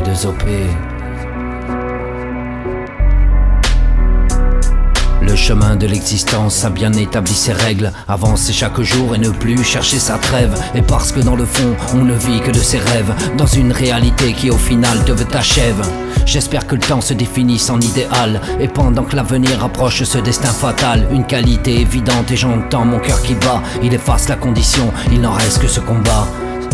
P2OP. Le chemin de l'existence a bien établi ses règles. Avancer chaque jour et ne plus chercher sa trêve. Et parce que dans le fond, on ne vit que de ses rêves, dans une réalité qui au final te t'achève. J'espère que le temps se définisse en idéal, et pendant que l'avenir approche ce destin fatal, une qualité évidente et j'entends mon cœur qui bat. Il efface la condition, il n'en reste que ce combat.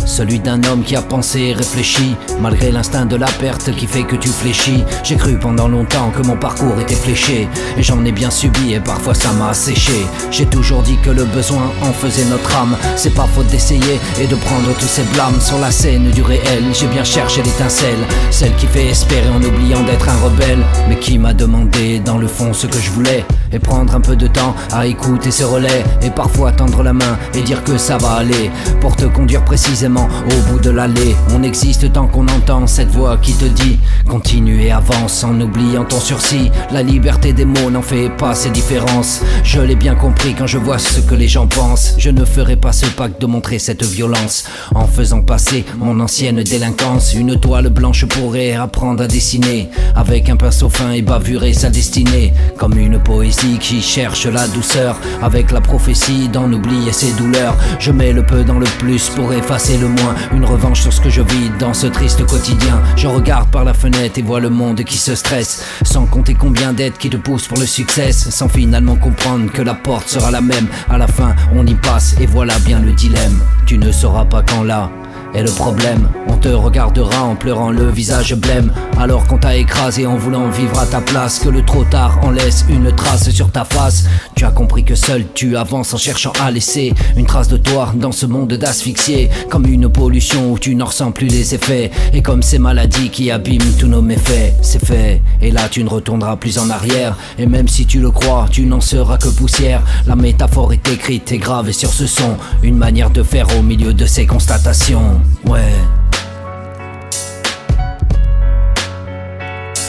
Celui d'un homme qui a pensé et réfléchi, malgré l'instinct de la perte qui fait que tu fléchis. J'ai cru pendant longtemps que mon parcours était fléché, et j'en ai bien subi et parfois ça m'a asséché. J'ai toujours dit que le besoin en faisait notre âme. C'est pas faute d'essayer et de prendre tous ces blâmes. Sur la scène du réel, j'ai bien cherché l'étincelle, celle qui fait espérer en oubliant d'être un rebelle, mais qui m'a demandé dans le fond ce que je voulais. Et prendre un peu de temps à écouter ces relais, et parfois tendre la main et dire que ça va aller, pour te conduire précisément au bout de l'allée. On existe tant qu'on entend cette voix qui te dit continue et avance en oubliant ton sursis. La liberté des mots n'en fait pas ces différences. Je l'ai bien compris quand je vois ce que les gens pensent. Je ne ferai pas ce pacte de montrer cette violence en faisant passer mon ancienne délinquance. Une toile blanche pourrait apprendre à dessiner avec un pinceau fin et bavurer sa destinée, comme une poésie qui cherche la douceur avec la prophétie d'en oublier ses douleurs. Je mets le peu dans le plus pour effacer le moins, une revanche sur ce que je vis dans ce triste quotidien. Je regarde par la fenêtre et vois le monde qui se stresse, sans compter combien d'aides qui te poussent pour le succès, sans finalement comprendre que la porte sera la même. À la fin on y passe et voilà bien le dilemme. Tu ne sauras pas quand là est le problème. On te regardera en pleurant le visage blême, alors qu'on t'a écrasé en voulant vivre à ta place, que le trop tard en laisse une trace sur ta face. Tu as compris que seul tu avances en cherchant à laisser une trace de toi dans ce monde d'asphyxié, comme une pollution où tu n'en ressens plus les effets, et comme ces maladies qui abîment tous nos méfaits. C'est fait, et là tu ne retourneras plus en arrière, et même si tu le crois, tu n'en seras que poussière. La métaphore est écrite et gravée sur ce son, une manière de faire au milieu de ces constatations. Ouais.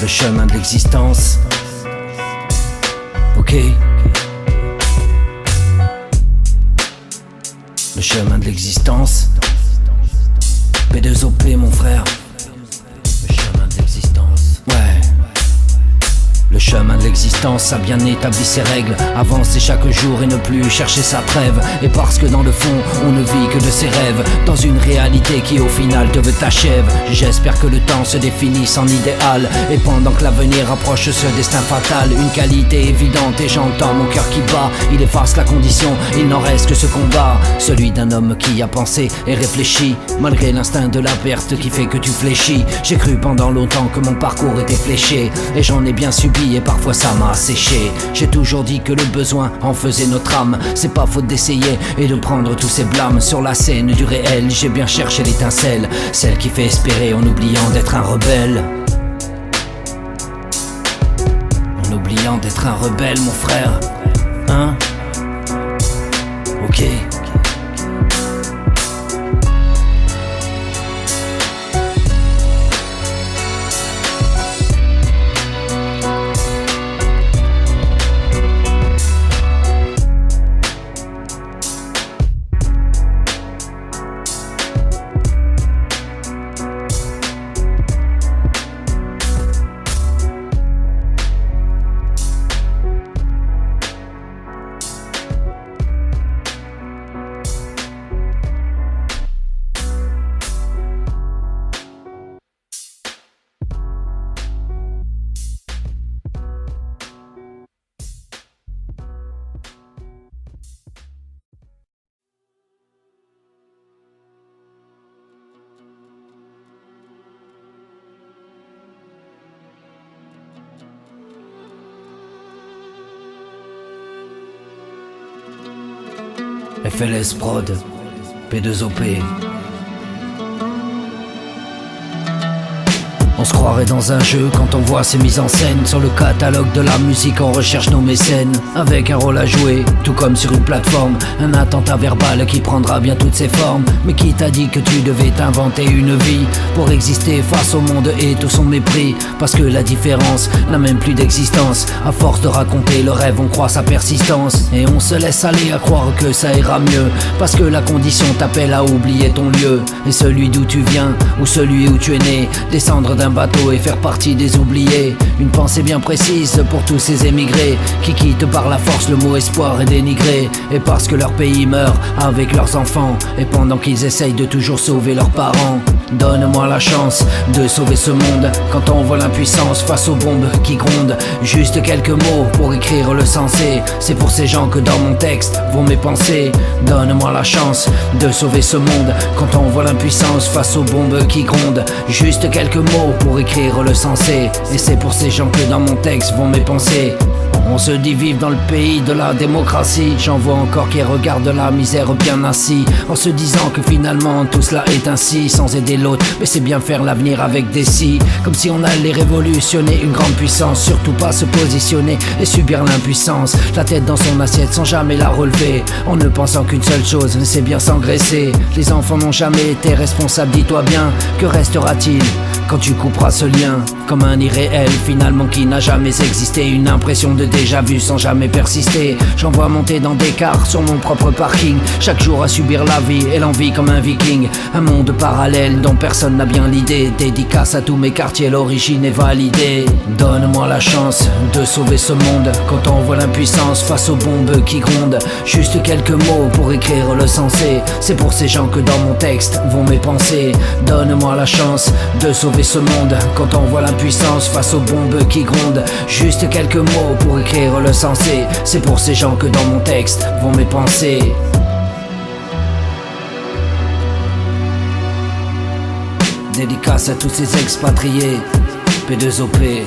Le chemin de l'existence. Ok. Le chemin de l'existence. P2OP mon frère. Le chemin de l'existence. Ouais. Le chemin de l'existence a bien établi ses règles. Avancer chaque jour et ne plus chercher sa trêve. Et parce que dans le fond, on ne vit que de ses rêves, dans une réalité qui au final te t'achève. J'espère que le temps se définisse en idéal, et pendant que l'avenir approche ce destin fatal, une qualité évidente et j'entends mon cœur qui bat. Il efface la condition, il n'en reste que ce combat. Celui d'un homme qui a pensé et réfléchi, malgré l'instinct de la perte qui fait que tu fléchis. J'ai cru pendant longtemps que mon parcours était fléché, et j'en ai bien subi et parfois ça m'a asséché. J'ai toujours dit que le besoin en faisait notre âme. C'est pas faute d'essayer et de prendre tous ces blâmes. Sur la scène du réel, j'ai bien cherché l'étincelle, celle qui fait espérer en oubliant d'être un rebelle. En oubliant d'être un rebelle mon frère. Hein? Ok. FLS Prod, P2OP. On se croirait dans un jeu quand on voit ces mises en scène. Sur le catalogue de la musique on recherche nos mécènes, avec un rôle à jouer, tout comme sur une plateforme. Un attentat verbal qui prendra bien toutes ses formes. Mais qui t'a dit que tu devais t'inventer une vie pour exister face au monde et tout son mépris? Parce que la différence n'a même plus d'existence. À force de raconter le rêve on croit sa persistance, et on se laisse aller à croire que ça ira mieux. Parce que la condition t'appelle à oublier ton lieu, et celui d'où tu viens, ou celui où tu es né. Descendre d'un d'un bateau et faire partie des oubliés. Une pensée bien précise pour tous ces émigrés qui quittent par la force, le mot espoir est dénigré. Et parce que leur pays meurt avec leurs enfants, et pendant qu'ils essayent de toujours sauver leurs parents. Donne-moi la chance de sauver ce monde quand on voit l'impuissance face aux bombes qui grondent. Juste quelques mots pour écrire le sensé, c'est pour ces gens que dans mon texte vont mes pensées. Donne-moi la chance de sauver ce monde quand on voit l'impuissance face aux bombes qui grondent. Juste quelques mots pour écrire le sensé, et c'est pour ces gens que dans mon texte vont mes pensées. On se dit vivre dans le pays de la démocratie. J'en vois encore qui regardent la misère bien assis, en se disant que finalement tout cela est ainsi, sans aider l'autre, mais c'est bien faire l'avenir avec des si. Comme si on allait révolutionner une grande puissance, surtout pas se positionner et subir l'impuissance. La tête dans son assiette sans jamais la relever, en ne pensant qu'une seule chose, c'est bien s'engraisser. Les enfants n'ont jamais été responsables, dis-toi bien, que restera-t-il quand tu couperas ce lien? Comme un irréel finalement qui n'a jamais existé, une impression de déjà vu sans jamais persister. J'en vois monter dans des cars sur mon propre parking, chaque jour à subir la vie et l'envie comme un viking. Un monde parallèle dont personne n'a bien l'idée. Dédicace à tous mes quartiers, l'origine est validée. Donne-moi la chance de sauver ce monde quand on voit l'impuissance face aux bombes qui grondent. Juste quelques mots pour écrire le sensé, c'est pour ces gens que dans mon texte vont mes pensées. Donne-moi la chance de sauver ce monde quand on voit l'impuissance face aux bombes qui grondent. Juste quelques mots pour écrire le sensé, c'est pour ces gens que dans mon texte vont mes pensées. Dédicace à tous ces expatriés, P2OP.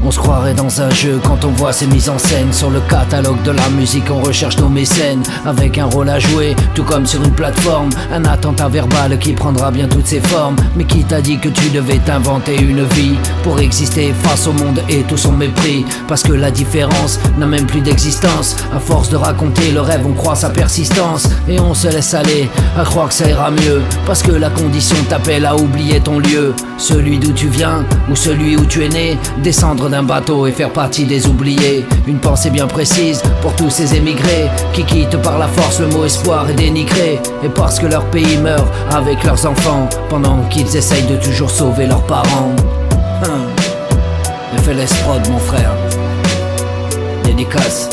On se croirait dans un jeu quand on voit ces mises en scène. Sur le catalogue de la musique on recherche nos mécènes, avec un rôle à jouer, tout comme sur une plateforme. Un attentat verbal qui prendra bien toutes ses formes. Mais qui t'a dit que tu devais t'inventer une vie pour exister face au monde et tout son mépris? Parce que la différence n'a même plus d'existence. À force de raconter le rêve on croit sa persistance, et on se laisse aller à croire que ça ira mieux. Parce que la condition t'appelle à oublier ton lieu, celui d'où tu viens ou celui où tu es né. Descendre d'un bateau et faire partie des oubliés. Une pensée bien précise pour tous ces émigrés qui quittent par la force, le mot espoir est dénigré. Et parce que leur pays meurt avec leurs enfants, pendant qu'ils essayent de toujours sauver leurs parents. FLS Prod mon frère, dédicace.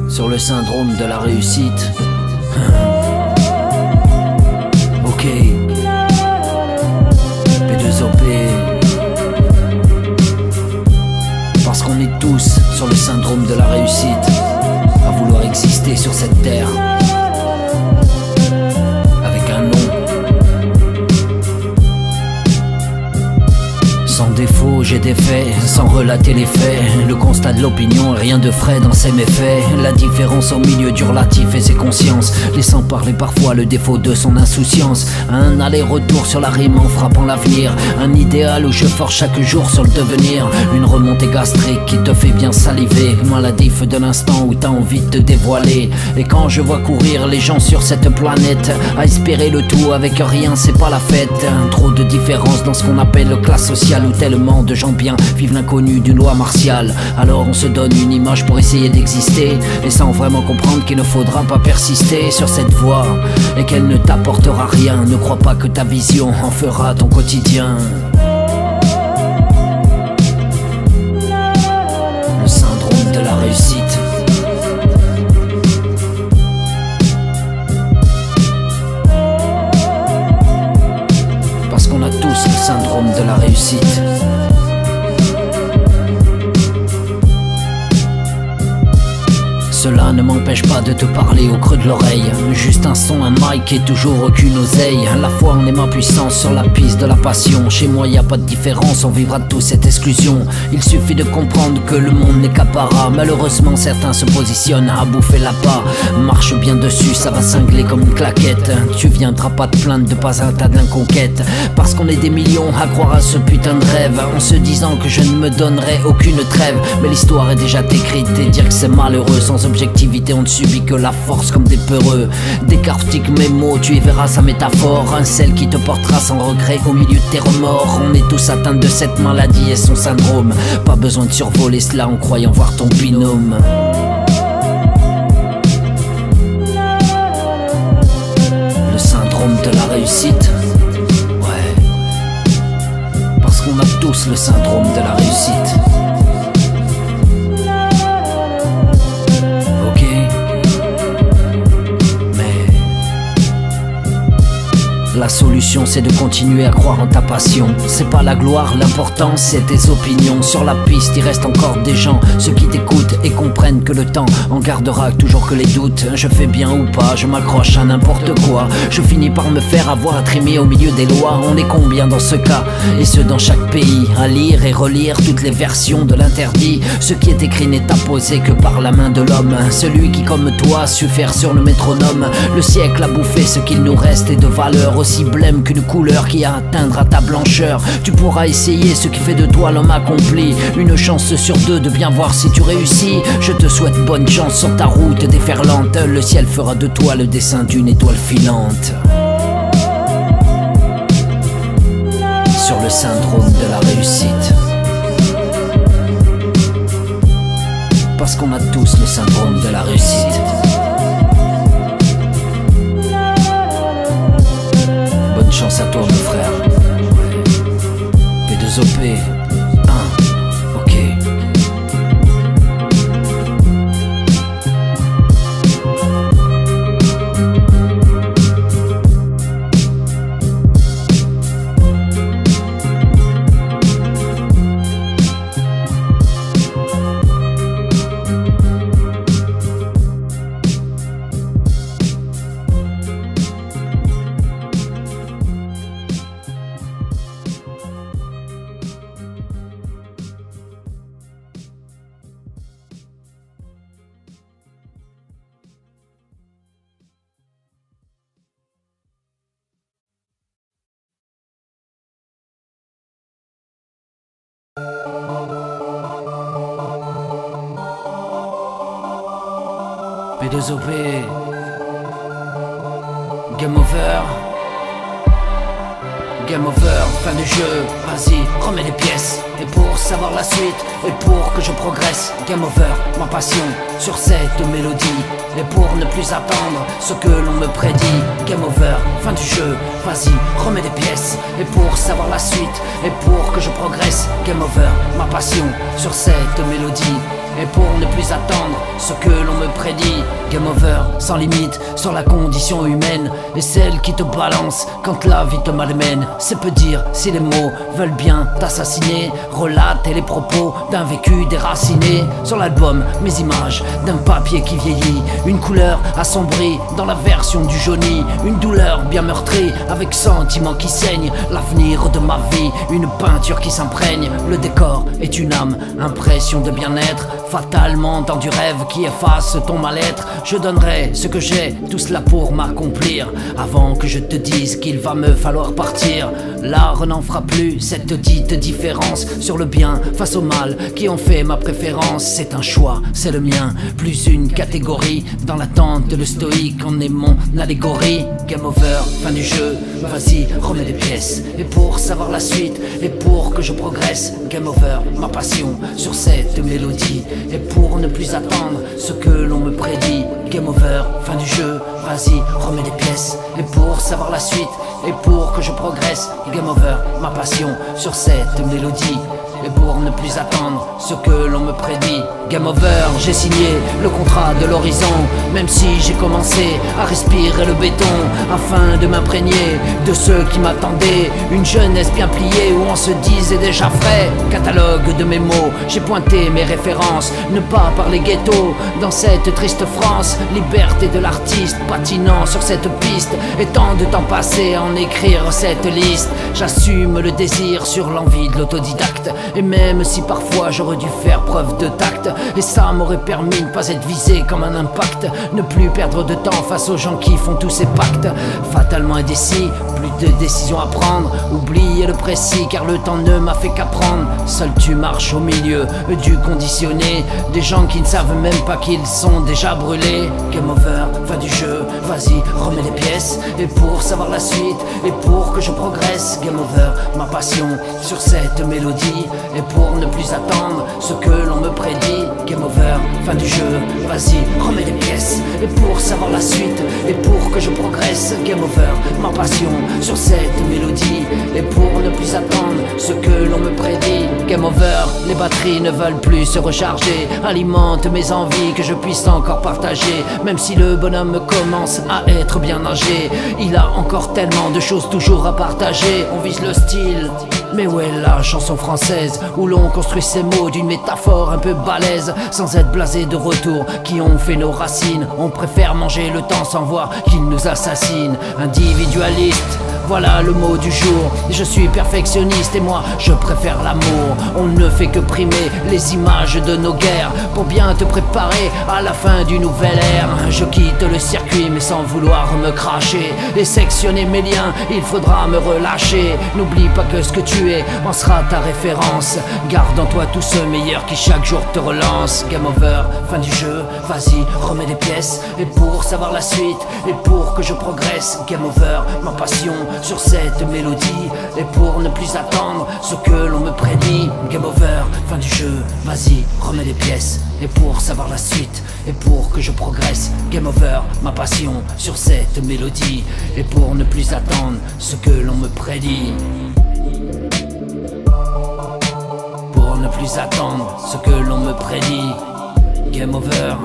Sur le syndrome de la réussite. Ok, P2OP. Parce qu'on est tous sur le syndrome de la réussite, à vouloir exister sur cette terre avec un nom sans défaut. J'ai des faits sans relater les faits, le constat de l'opinion, rien de frais dans ses méfaits. La différence au milieu du relatif et ses consciences, laissant parler parfois le défaut de son insouciance. Un aller-retour sur la rime en frappant l'avenir, un idéal où je forge chaque jour sur le devenir. Une remontée gastrique qui te fait bien saliver, maladif de l'instant où t'as envie de te dévoiler. Et quand je vois courir les gens sur cette planète, à espérer le tout avec rien, c'est pas la fête. Trop de différences dans ce qu'on appelle le classe sociale, où tellement de gens bien vivent l'inconnu d'une loi martiale. Alors on se donne une image pour essayer d'exister, et sans vraiment comprendre qu'il ne faudra pas persister sur cette voie, et qu'elle ne t'apportera rien. Ne crois pas que ta vision en fera ton quotidien. Le syndrome de la réussite. Parce qu'on a tous le syndrome de la réussite. Cela ne m'empêche pas de te parler au creux de l'oreille. Juste un son, un mic et toujours aucune oseille. La foi en est ma puissance sur la piste de la passion. Chez moi y a pas de différence, on vivra tous cette exclusion. Il suffit de comprendre que le monde n'est qu'apparat. Malheureusement certains se positionnent à bouffer l'appât. Marche bien dessus, ça va cingler comme une claquette. Tu viendras pas te plaindre de pas un tas d'inconquêtes. Parce qu'on est des millions à croire à ce putain de rêve, en se disant que je ne me donnerai aucune trêve. Mais l'histoire est déjà écrite et dire que c'est malheureux. Sans objectivité on ne subit que la force comme des peureux. Décortique mes mots, tu y verras sa métaphore. Un sel qui te portera sans regret au milieu de tes remords. On est tous atteints de cette maladie et son syndrome. Pas besoin de survoler cela en croyant voir ton binôme. Le syndrome de la réussite. Ouais. Parce qu'on a tous le syndrome de la réussite. La solution c'est de continuer à croire en ta passion. C'est pas la gloire, l'important c'est tes opinions. Sur la piste il reste encore des gens, ceux qui t'écoutent et comprennent que le temps en gardera toujours que les doutes. Je fais bien ou pas, je m'accroche à n'importe quoi. Je finis par me faire avoir à trimer au milieu des lois. On est combien dans ce cas, et ce dans chaque pays, à lire et relire toutes les versions de l'interdit. Ce qui est écrit n'est apposé que par la main de l'homme. Celui qui comme toi su faire sur le métronome. Le siècle a bouffé ce qu'il nous reste et de valeur aussi blême qu'une couleur qui a atteindre à ta blancheur. Tu pourras essayer ce qui fait de toi l'homme accompli. Une chance sur deux de bien voir si tu réussis. Je te souhaite bonne chance sur ta route déferlante. Le ciel fera de toi le dessin d'une étoile filante. Sur le syndrome de la réussite. Parce qu'on a tous le syndrome de la réussite. Bonne chance à toi mon frère. P2OP 1. Ok. P2OP Game over. Game over, fin du jeu, vas-y, remets les pièces. Et pour savoir la suite, et pour que je progresse, game over, ma passion, sur cette mélodie. Et pour ne plus attendre ce que l'on me prédit, game over, fin du jeu, vas-y, remets les pièces. Et pour savoir la suite, et pour que je progresse, game over, ma passion, sur cette mélodie. Et pour ne plus attendre ce que l'on me prédit, game over, sans limite, sur la condition humaine. Et celle qui te balance quand la vie te malmène. C'est peu dire si les mots veulent bien t'assassiner. Relate les propos d'un vécu déraciné. Sur l'album, mes images d'un papier qui vieillit. Une couleur assombrie dans la version du jauni. Une douleur bien meurtrie avec sentiment qui saigne. L'avenir de ma vie, une peinture qui s'imprègne. Le décor est une âme, impression de bien-être. Fatalement dans du rêve qui efface ton mal-être. Je donnerai ce que j'ai, tout cela pour m'accomplir. Avant que je te dise qu'il va me falloir partir. L'art n'en fera plus cette dite différence sur le bien face au mal qui ont fait ma préférence. C'est un choix, c'est le mien, plus une catégorie. Dans l'attente de le stoïque en est mon allégorie. Game over, fin du jeu, vas-y remets les pièces. Et pour savoir la suite, et pour que je progresse, game over, ma passion sur cette mélodie. Et pour ne plus attendre ce que l'on me prédit, game over, fin du jeu, vas-y remets les pièces. Et pour savoir la suite, et pour que je progresse, game over, ma passion sur cette mélodie. et pour ne plus attendre ce que l'on me prédit. Game over, j'ai signé le contrat de l'horizon, même si j'ai commencé à respirer le béton, afin de m'imprégner de ceux qui m'attendaient. Une jeunesse bien pliée où on se disait déjà frais. Catalogue de mes mots, j'ai pointé mes références. Ne pas parler ghetto dans cette triste France. Liberté de l'artiste patinant sur cette piste. Et tant de temps passé à en écrire cette liste. J'assume le désir sur l'envie de l'autodidacte. Et même si parfois j'aurais dû faire preuve de tact, et ça m'aurait permis de ne pas être visé comme un impact. Ne plus perdre de temps face aux gens qui font tous ces pactes. Fatalement indécis, plus de décisions à prendre. Oubliez le précis car le temps ne m'a fait qu'apprendre. Seul tu marches au milieu du conditionné. Des gens qui ne savent même pas qu'ils sont déjà brûlés. Game over, fin du jeu, vas-y remets les pièces. Et pour savoir la suite, et pour que je progresse. Game over, ma passion sur cette mélodie. Et pour ne plus attendre ce que l'on me prédit. Game over, fin du jeu, vas-y remets les pièces. Et pour savoir la suite, et pour que je progresse. Game over, ma passion sur cette mélodie. Et pour ne plus attendre ce que l'on me prédit. Game over, les batteries ne veulent plus se recharger. Alimente mes envies que je puisse encore partager. Même si le bonhomme commence à être bien âgé, il a encore tellement de choses toujours à partager. On vise le style, mais où est la chanson française où l'on construit ces mots d'une métaphore un peu balèze, sans être blasé de retour qui ont fait nos racines. On préfère manger le temps sans voir qu'il nous assassine. Individualiste, voilà le mot du jour. Je suis perfectionniste et moi je préfère l'amour. On ne fait que primer les images de nos guerres pour bien te préparer à la fin du nouvel ère. Je quitte le circuit mais sans vouloir me cracher et sectionner mes liens, il faudra me relâcher. N'oublie pas que ce que tu es en sera ta référence. Garde en toi tout ce meilleur qui chaque jour te relance. Game over, fin du jeu, vas-y remets des pièces. Et pour savoir la suite, et pour que je progresse. Game over, ma passion sur cette mélodie. Et pour ne plus attendre ce que l'on me prédit. Game over, fin du jeu, vas-y remets les pièces. Et pour savoir la suite, et pour que je progresse. Game over, ma passion sur cette mélodie. Et pour ne plus attendre ce que l'on me prédit. Pour ne plus attendre ce que l'on me prédit. Game over.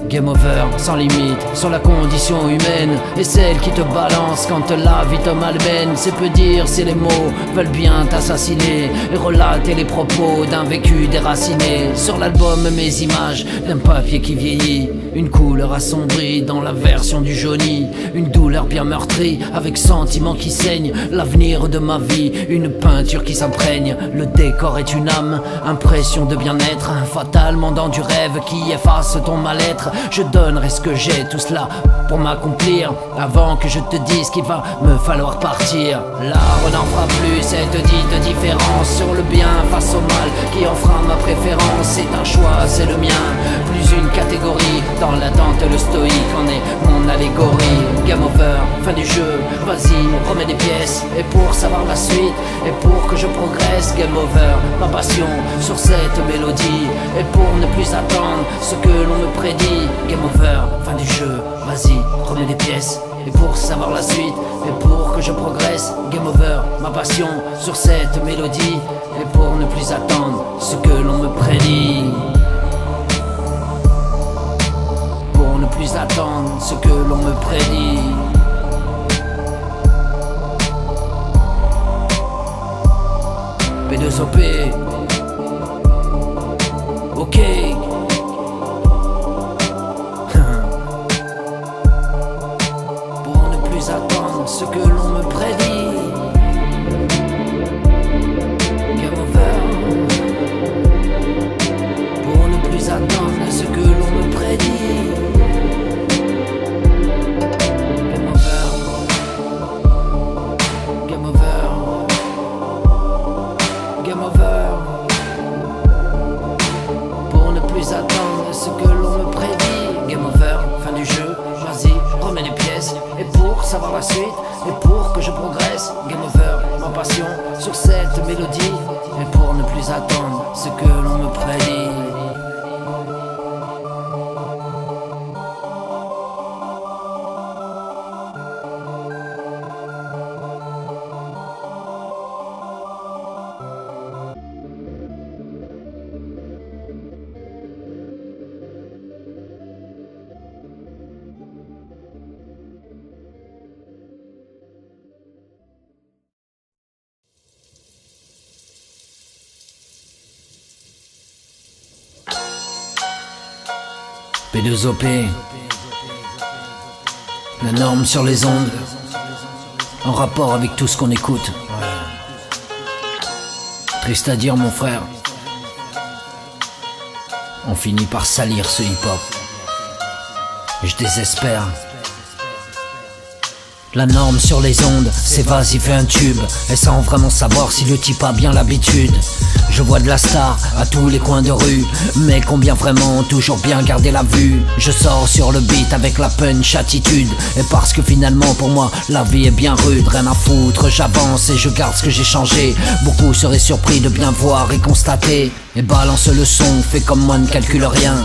Game over, sans limite, sur la condition humaine. Et celle qui te balance quand la vie te malmène. C'est peu dire si les mots veulent bien t'assassiner. Et relater les propos d'un vécu déraciné. Sur l'album mes images d'un papier qui vieillit. Une couleur assombrie dans la version du jauni. Une douleur bien meurtrie avec sentiment qui saigne. L'avenir de ma vie, une peinture qui s'imprègne. Le décor est une âme, impression de bien-être. Fatalement dans du rêve qui efface ton mal-être. Je donnerai ce que j'ai, tout cela pour m'accomplir. Avant que je te dise qu'il va me falloir partir. L'art n'en fera plus cette dite différence sur le bien face au mal qui en fera ma préférence. C'est un choix, c'est le mien, plus une catégorie. Dans l'attente le stoïque en est mon allégorie. Game over, fin du jeu, vas-y remets des pièces. Et pour savoir la suite, et pour que je progresse. Game over, ma passion sur cette mélodie. Et pour ne plus attendre ce que l'on me prédit. Game over, fin du jeu, vas-y remets des pièces. Et pour savoir la suite, et pour que je progresse. Game over, ma passion sur cette mélodie. Et pour ne plus attendre ce que l'on me prédit. Pour ne plus attendre ce que l'on me prédit. P2OP. Ok. Pour ne plus attendre ce que l'on me prédit. Game over. Pour ne plus attendre ce que l'on me prédit. Game over. Game over. Game over. Pour ne plus P2OP, la norme sur les ondes, en rapport avec tout ce qu'on écoute. Triste à dire mon frère, on finit par salir ce hip-hop. Je désespère. La norme sur les ondes, c'est vas-y fais un tube, et sans vraiment savoir si le type a bien l'habitude. Je vois de la star à tous les coins de rue, mais combien vraiment ont toujours bien gardé la vue. Je sors sur le beat avec la punch attitude, et parce que finalement pour moi la vie est bien rude. Rien à foutre, j'avance et je garde ce que j'ai changé. Beaucoup seraient surpris de bien voir et constater. Et balance le son, fais comme moi, ne calcule rien.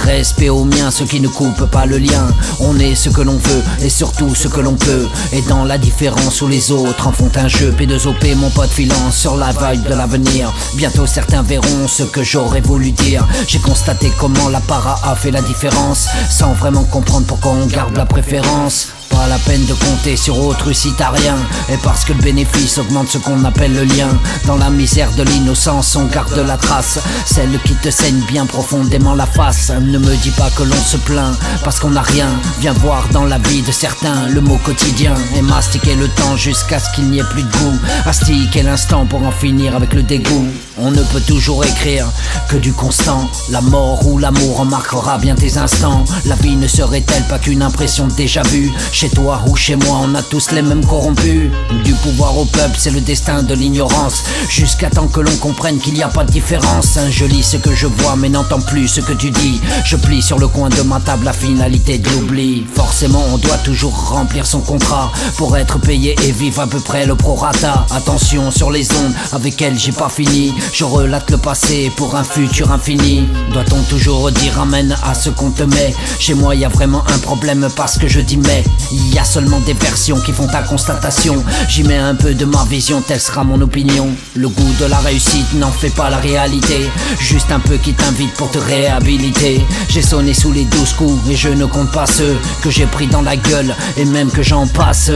Respect aux miens, ceux qui ne coupent pas le lien. On est ce que l'on veut et surtout ce que l'on peut. Et dans la différence où les autres en font un jeu. P2OP, mon pote filant sur la vibe de l'avenir. Bientôt certains verront ce que j'aurais voulu dire. J'ai constaté comment la para a fait la différence, sans vraiment comprendre pourquoi on garde la préférence. Pas la peine de compter sur autrui si t'as rien. Et parce que le bénéfice augmente ce qu'on appelle le lien. Dans la misère de l'innocence on garde la trace, celle qui te saigne bien profondément la face. Ne me dis pas que l'on se plaint parce qu'on n'a rien. Viens voir dans la vie de certains le mot quotidien, et mastiquer le temps jusqu'à ce qu'il n'y ait plus de goût. Astiquer l'instant pour en finir avec le dégoût. On ne peut toujours écrire que du constant. La mort ou l'amour en marquera bien tes instants. La vie ne serait-elle pas qu'une impression de déjà vu? Chez toi ou chez moi, on a tous les mêmes corrompus. Du pouvoir au peuple, c'est le destin de l'ignorance. Jusqu'à temps que l'on comprenne qu'il n'y a pas de différence. Je lis ce que je vois mais n'entends plus ce que tu dis. Je plie sur le coin de ma table la finalité de l'oubli. Forcément on doit toujours remplir son contrat pour être payé et vivre à peu près le prorata. Attention sur les ondes avec elles j'ai pas fini. Je relate le passé pour un futur infini. Doit-on toujours dire amen à ce qu'on te met? Chez moi y a vraiment un problème parce que je dis mais. Il y a seulement des versions qui font ta constatation. J'y mets un peu de ma vision, telle sera mon opinion. Le goût de la réussite n'en fait pas la réalité, juste un peu qui t'invite pour te réhabiliter. J'ai sonné sous les 12 coups et je ne compte pas ceux que j'ai pris dans la gueule, et même que j'en passe.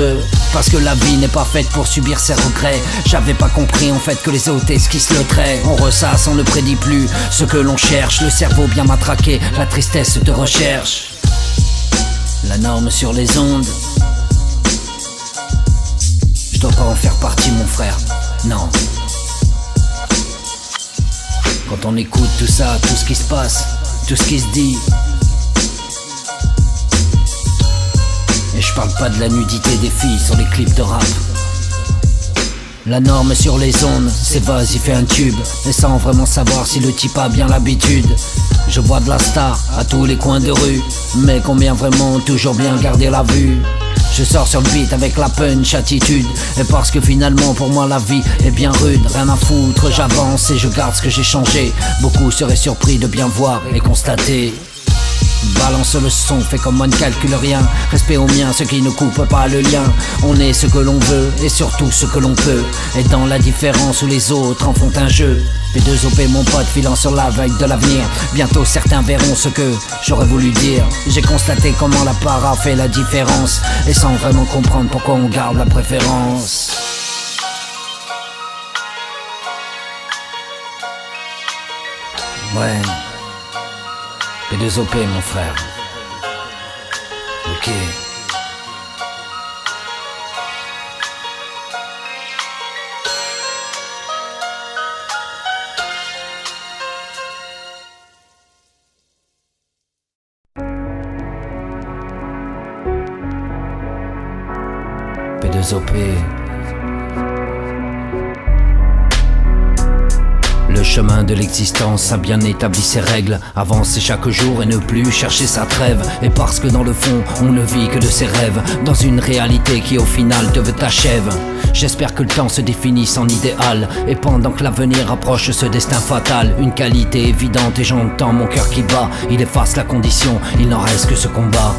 Parce que la vie n'est pas faite pour subir ses regrets. J'avais pas compris en fait que les autres esquissent le trait. On ressasse, on ne prédit plus ce que l'on cherche. Le cerveau bien matraqué, la tristesse te recherche. La norme sur les ondes, je dois pas en faire partie mon frère, non. Quand on écoute tout ça, tout ce qui se passe, tout ce qui se dit. Et je parle pas de la nudité des filles sur les clips de rap. La norme sur les ondes, c'est vas-y fais un tube, et sans vraiment savoir si le type a bien l'habitude. Je vois de la star à tous les coins de rue, mais combien vraiment ont toujours bien gardé la vue? Je sors sur le beat avec la punch attitude, et parce que finalement pour moi la vie est bien rude. Rien à foutre, j'avance et je garde ce que j'ai changé. Beaucoup seraient surpris de bien voir et constater. Balance le son, fais comme moi, ne calcule rien. Respect aux miens, ceux qui ne coupent pas le lien. On est ce que l'on veut et surtout ce que l'on peut. Et dans la différence où les autres en font un jeu. P2OP, mon pote filant sur la vague de l'avenir. Bientôt certains verront ce que j'aurais voulu dire. J'ai constaté comment la para fait la différence, et sans vraiment comprendre pourquoi on garde la préférence. Ouais, P2OP mon frère. Ok. P2OP. Le chemin de l'existence a bien établi ses règles. Avancer chaque jour et ne plus chercher sa trêve. Et parce que dans le fond, on ne vit que de ses rêves, dans une réalité qui au final te veut t'achève. J'espère que le temps se définisse en idéal, et pendant que l'avenir approche ce destin fatal, une qualité évidente et j'entends mon cœur qui bat. Il efface la condition, il n'en reste que ce combat.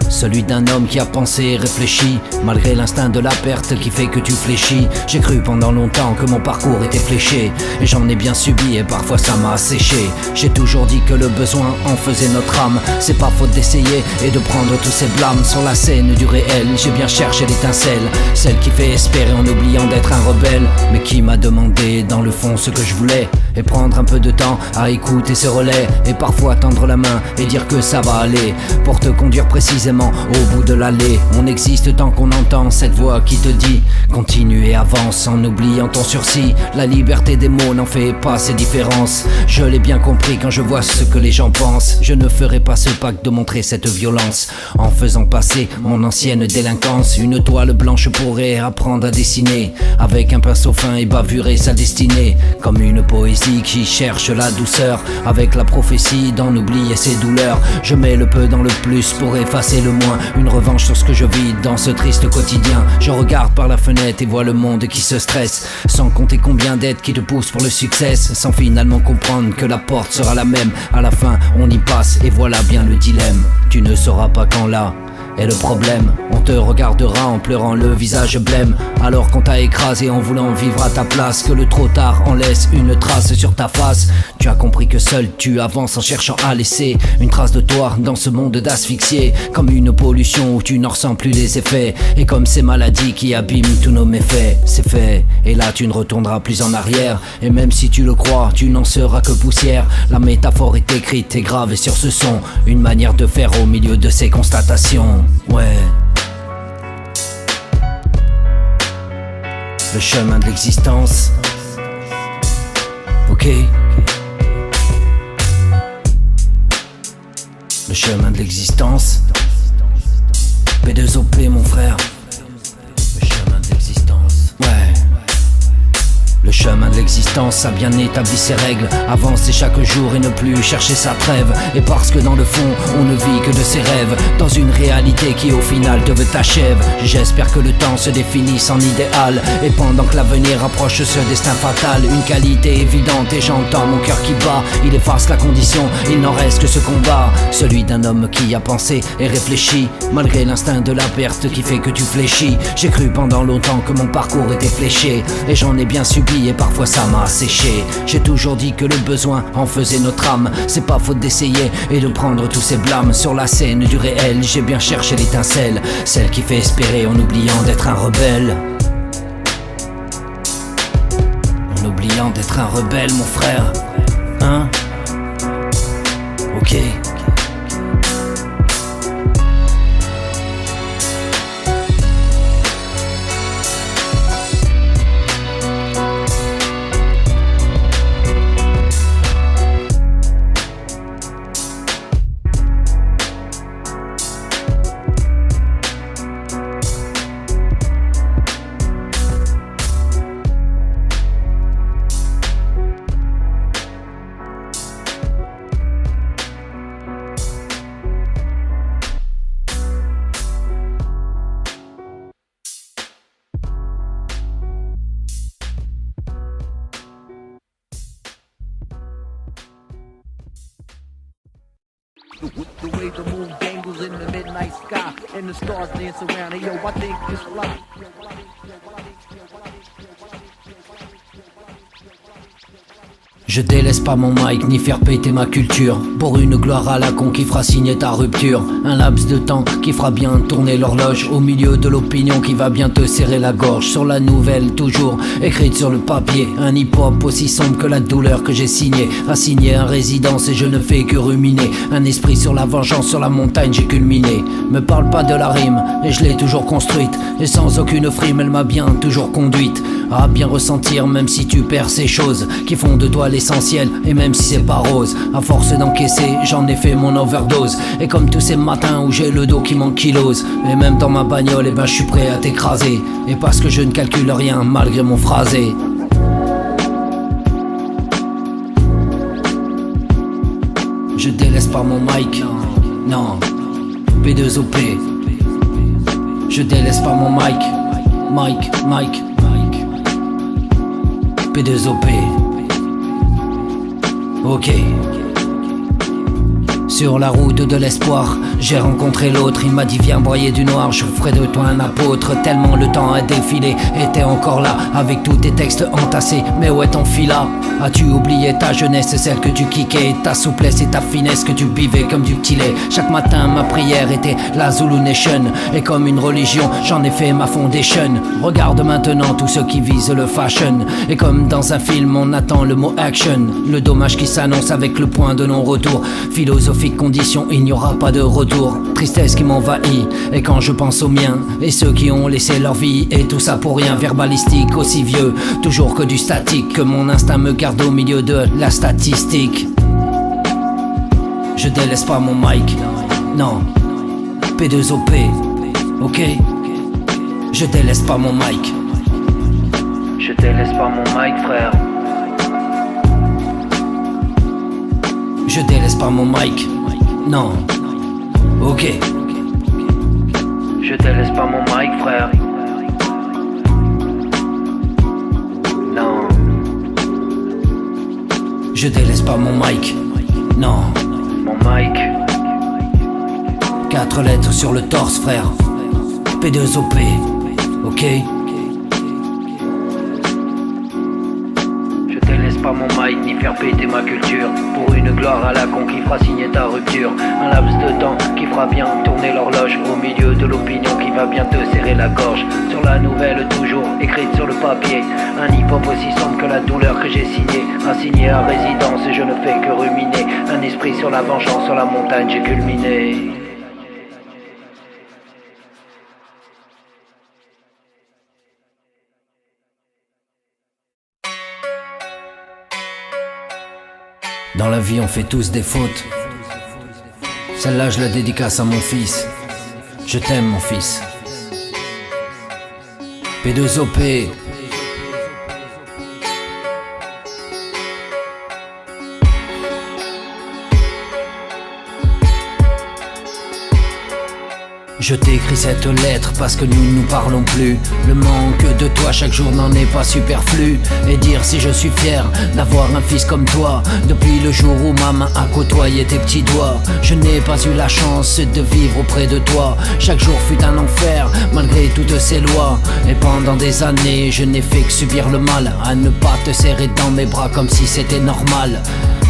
Celui d'un homme qui a pensé et réfléchi, malgré l'instinct de la perte qui fait que tu fléchis. J'ai cru pendant longtemps que mon parcours était fléché, et j'en ai bien subi et parfois ça m'a asséché. J'ai toujours dit que le besoin en faisait notre âme. C'est pas faute d'essayer et de prendre tous ces blâmes. Sur la scène du réel, j'ai bien cherché l'étincelle, celle qui fait espérer en oubliant d'être un rebelle, mais qui m'a demandé dans le fond ce que je voulais. et prendre un peu de temps à écouter ce relais, et parfois tendre la main et dire que ça va aller, pour te conduire précisément au bout de l'allée. On existe tant qu'on entend cette voix qui te dit continue et avance en oubliant ton sursis. La liberté des mots n'en fait pas ses différences. Je l'ai bien compris quand je vois ce que les gens pensent. Je ne ferai pas ce pacte de montrer cette violence en faisant passer mon ancienne délinquance. Une toile blanche pourrait apprendre à dessiner avec un pinceau fin et bavurer sa destinée, comme une poésie qui cherche la douceur avec la prophétie d'en oublier ses douleurs. Je mets le peu dans le plus pour effacer le moins, une revanche sur ce que je vis dans ce triste quotidien. Je regarde par la fenêtre et vois le monde qui se stresse, sans compter combien d'aides qui te poussent pour le succès, sans finalement comprendre que la porte sera la même. À la fin on y passe et voilà bien le dilemme. Tu ne sauras pas quand là est le problème. On te regardera en pleurant le visage blême, alors qu'on t'a écrasé en voulant vivre à ta place, que le trop tard en laisse une trace sur ta face. Tu as compris que seul tu avances en cherchant à laisser une trace de toi dans ce monde d'asphyxié, comme une pollution où tu n'en ressens plus les effets, et comme ces maladies qui abîment tous nos méfaits. C'est fait, et là tu ne retourneras plus en arrière, et même si tu le crois, tu n'en seras que poussière. La métaphore est écrite et gravée sur ce son, une manière de faire au milieu de ces constatations. Ouais. Le chemin de l'existence. Ok. Le chemin de l'existence. P2OP mon frère. Le chemin de l'existence. Ouais. Le chemin de l'existence a bien établi ses règles, avancer chaque jour et ne plus chercher sa trêve. Et parce que dans le fond on ne vit que de ses rêves, dans une réalité qui au final te veut t'achève. J'espère que le temps se définisse en idéal, et pendant que l'avenir approche ce destin fatal, une qualité évidente et j'entends mon cœur qui bat. Il efface la condition, il n'en reste que ce combat, celui d'un homme qui a pensé et réfléchi, malgré l'instinct de la perte qui fait que tu fléchis. J'ai cru pendant longtemps que mon parcours était fléché, et j'en ai bien subi et parfois ça m'a asséché. J'ai toujours dit que le besoin en faisait notre âme. C'est pas faute d'essayer et de prendre tous ces blâmes. Sur la scène du réel, j'ai bien cherché l'étincelle, celle qui fait espérer en oubliant d'être un rebelle. En oubliant d'être un rebelle mon frère. Hein? Ok. The way the moon dangles in the midnight sky and the stars dance around. Hey yo, I think it's fly. Je délaisse pas mon mic ni faire péter ma culture pour une gloire à la con qui fera signer ta rupture. Un laps de temps qui fera bien tourner l'horloge au milieu de l'opinion qui va bien te serrer la gorge. Sur la nouvelle toujours écrite sur le papier, un hip-hop aussi sombre que la douleur que j'ai signé. Assigné à résidence et je ne fais que ruminer. Un esprit sur la vengeance, sur la montagne j'ai culminé. Me parle pas de la rime et je l'ai toujours construite, et sans aucune frime elle m'a bien toujours conduite à bien ressentir, même si tu perds ces choses qui font de toi l'essentiel, et même si c'est pas rose. À force d'encaisser, j'en ai fait mon overdose, et comme tous ces matins où j'ai le dos qui m'ankylose, et même dans ma bagnole, je suis prêt à t'écraser, et parce que je ne calcule rien malgré mon phrasé. Je délaisse pas mon mic, non, P2OP. Je délaisse pas mon mic, mic, P2OP. Ok. Sur la route de l'espoir, j'ai rencontré l'autre. Il m'a dit viens broyer du noir, je ferai de toi un apôtre. Tellement le temps a défilé, et t'es encore là, avec tous tes textes entassés. Mais où est ton fila? As-tu oublié ta jeunesse, celle que tu kickais, ta souplesse et ta finesse que tu buvais comme du petit lait? Chaque matin ma prière était la Zulu Nation, et comme une religion j'en ai fait ma foundation. Regarde maintenant tous ceux qui visent le fashion, et comme dans un film on attend le mot action. Le dommage qui s'annonce avec le point de non-retour. Philosophique condition, il n'y aura pas de retour. Tristesse qui m'envahit, et quand je pense aux miens et ceux qui ont laissé leur vie, et tout ça pour rien. Verbalistique aussi vieux, toujours que du statique, que mon instinct me garde au milieu de la statistique. Je délaisse pas mon mic, non. P2OP, ok. Je délaisse pas mon mic. Je délaisse pas mon mic, frère. Je délaisse pas mon mic, non. Ok. Je délaisse pas mon mic, frère. Non. Je délaisse pas mon mic, non. Mon mic. 4 lettres sur le torse, frère. P2OP, ok. Je délaisse pas mon mic ni faire péter ma culture pour une gloire à la con qui fera signer ta rupture. Un laps de temps qui fera bien tourner l'horloge au milieu de l'opinion qui va bien te serrer la gorge. Sur la nouvelle toujours écrite sur le papier, un hip-hop aussi sombre que la douleur que j'ai signé. Assigné à résidence et je ne fais que ruminer. Un esprit sur la vengeance, sur la montagne j'ai culminé. Dans la vie on fait tous des fautes. Celle-là je la dédicace à mon fils. Je t'aime mon fils. P2OP. Je t'écris cette lettre parce que nous ne nous parlons plus. Le manque de toi chaque jour n'en est pas superflu. Et dire si je suis fier d'avoir un fils comme toi. Depuis le jour où ma main a côtoyé tes petits doigts, je n'ai pas eu la chance de vivre auprès de toi. Chaque jour fut un enfer malgré toutes ces lois. Et pendant des années je n'ai fait que subir le mal, à ne pas te serrer dans mes bras comme si c'était normal.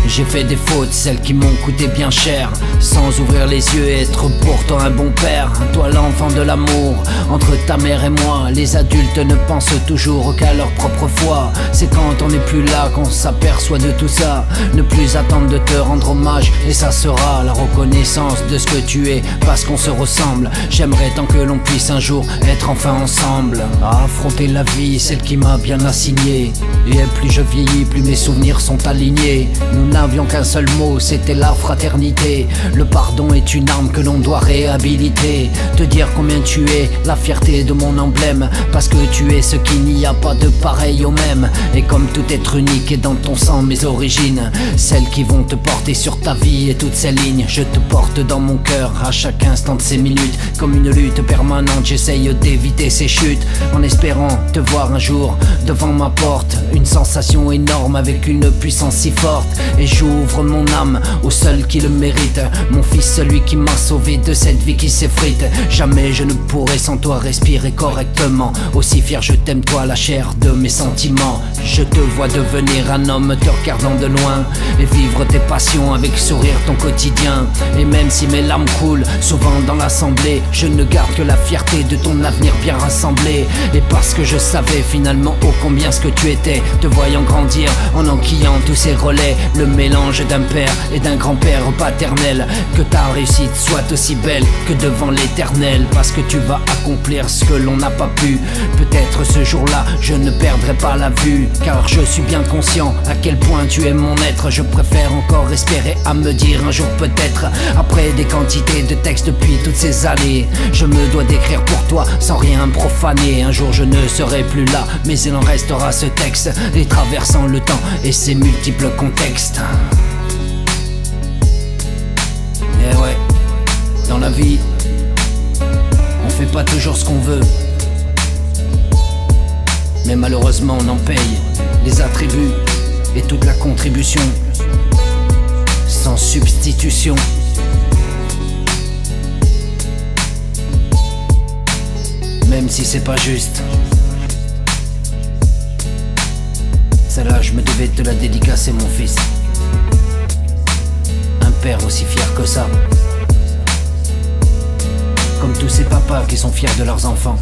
J'ai fait des fautes, celles qui m'ont coûté bien cher, sans ouvrir les yeux et être pourtant un bon père. Toi l'enfant de l'amour, entre ta mère et moi. Les adultes ne pensent toujours qu'à leur propre foi. C'est quand on n'est plus là qu'on s'aperçoit de tout ça. Ne plus attendre de te rendre hommage, et ça sera la reconnaissance de ce que tu es, parce qu'on se ressemble. J'aimerais tant que l'on puisse un jour être enfin ensemble, à affronter la vie, celle qui m'a bien assigné. Et plus je vieillis, plus mes souvenirs sont alignés. Nous n'avions qu'un seul mot, c'était la fraternité. Le pardon est une arme que l'on doit réhabiliter. Te dire combien tu es la fierté de mon emblème, parce que tu es ce qu'il n'y a pas de pareil au même. Et comme tout être unique est dans ton sang mes origines, celles qui vont te porter sur ta vie et toutes ces lignes. Je te porte dans mon cœur à chaque instant de ces minutes. Comme une lutte permanente, j'essaye d'éviter ces chutes, en espérant te voir un jour devant ma porte. Une sensation énorme avec une puissance si forte. Et j'ouvre mon âme au seul qui le mérite, mon fils, celui qui m'a sauvé de cette vie qui s'effrite. Jamais je ne pourrai sans toi respirer correctement. Aussi fier je t'aime toi, la chair de mes sentiments. Je te vois devenir un homme te regardant de loin, et vivre tes passions avec sourire ton quotidien. Et même si mes larmes coulent souvent dans l'assemblée, je ne garde que la fierté de ton avenir bien rassemblé. Et parce que je savais finalement ô combien ce que tu étais, te voyant grandir en enquillant tous ces relais. Le mélange d'un père et d'un grand-père paternel. Que ta réussite soit aussi belle que devant l'éternel, parce que tu vas accomplir ce que l'on n'a pas pu. Peut-être ce jour-là je ne perdrai pas la vue, car je suis bien conscient à quel point tu es mon être. Je préfère encore espérer à me dire un jour peut-être, après des quantités de textes depuis toutes ces années, je me dois d'écrire pour toi sans rien profaner. Un jour je ne serai plus là, mais il en restera ce texte, et traversant le temps et ses multiples contextes. Et ouais, dans la vie, on fait pas toujours ce qu'on veut, mais malheureusement on en paye les attributs et toute la contribution. Sans substitution, même si c'est pas juste. Celle-là, je me devais te la dédicacer, mon fils. Un père aussi fier que ça. Comme tous ces papas qui sont fiers de leurs enfants.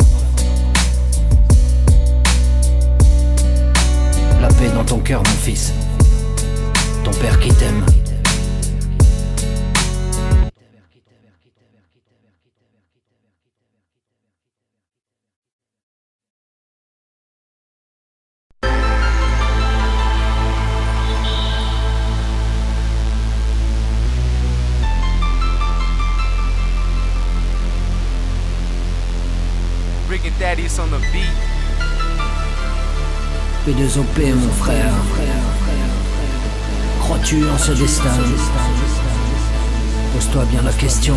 La paix dans ton cœur, mon fils. Ton père qui t'aime. Rick and Daddy's on the beat. P2OP, mon frère. Crois-tu en ce destin? Pose-toi bien la question.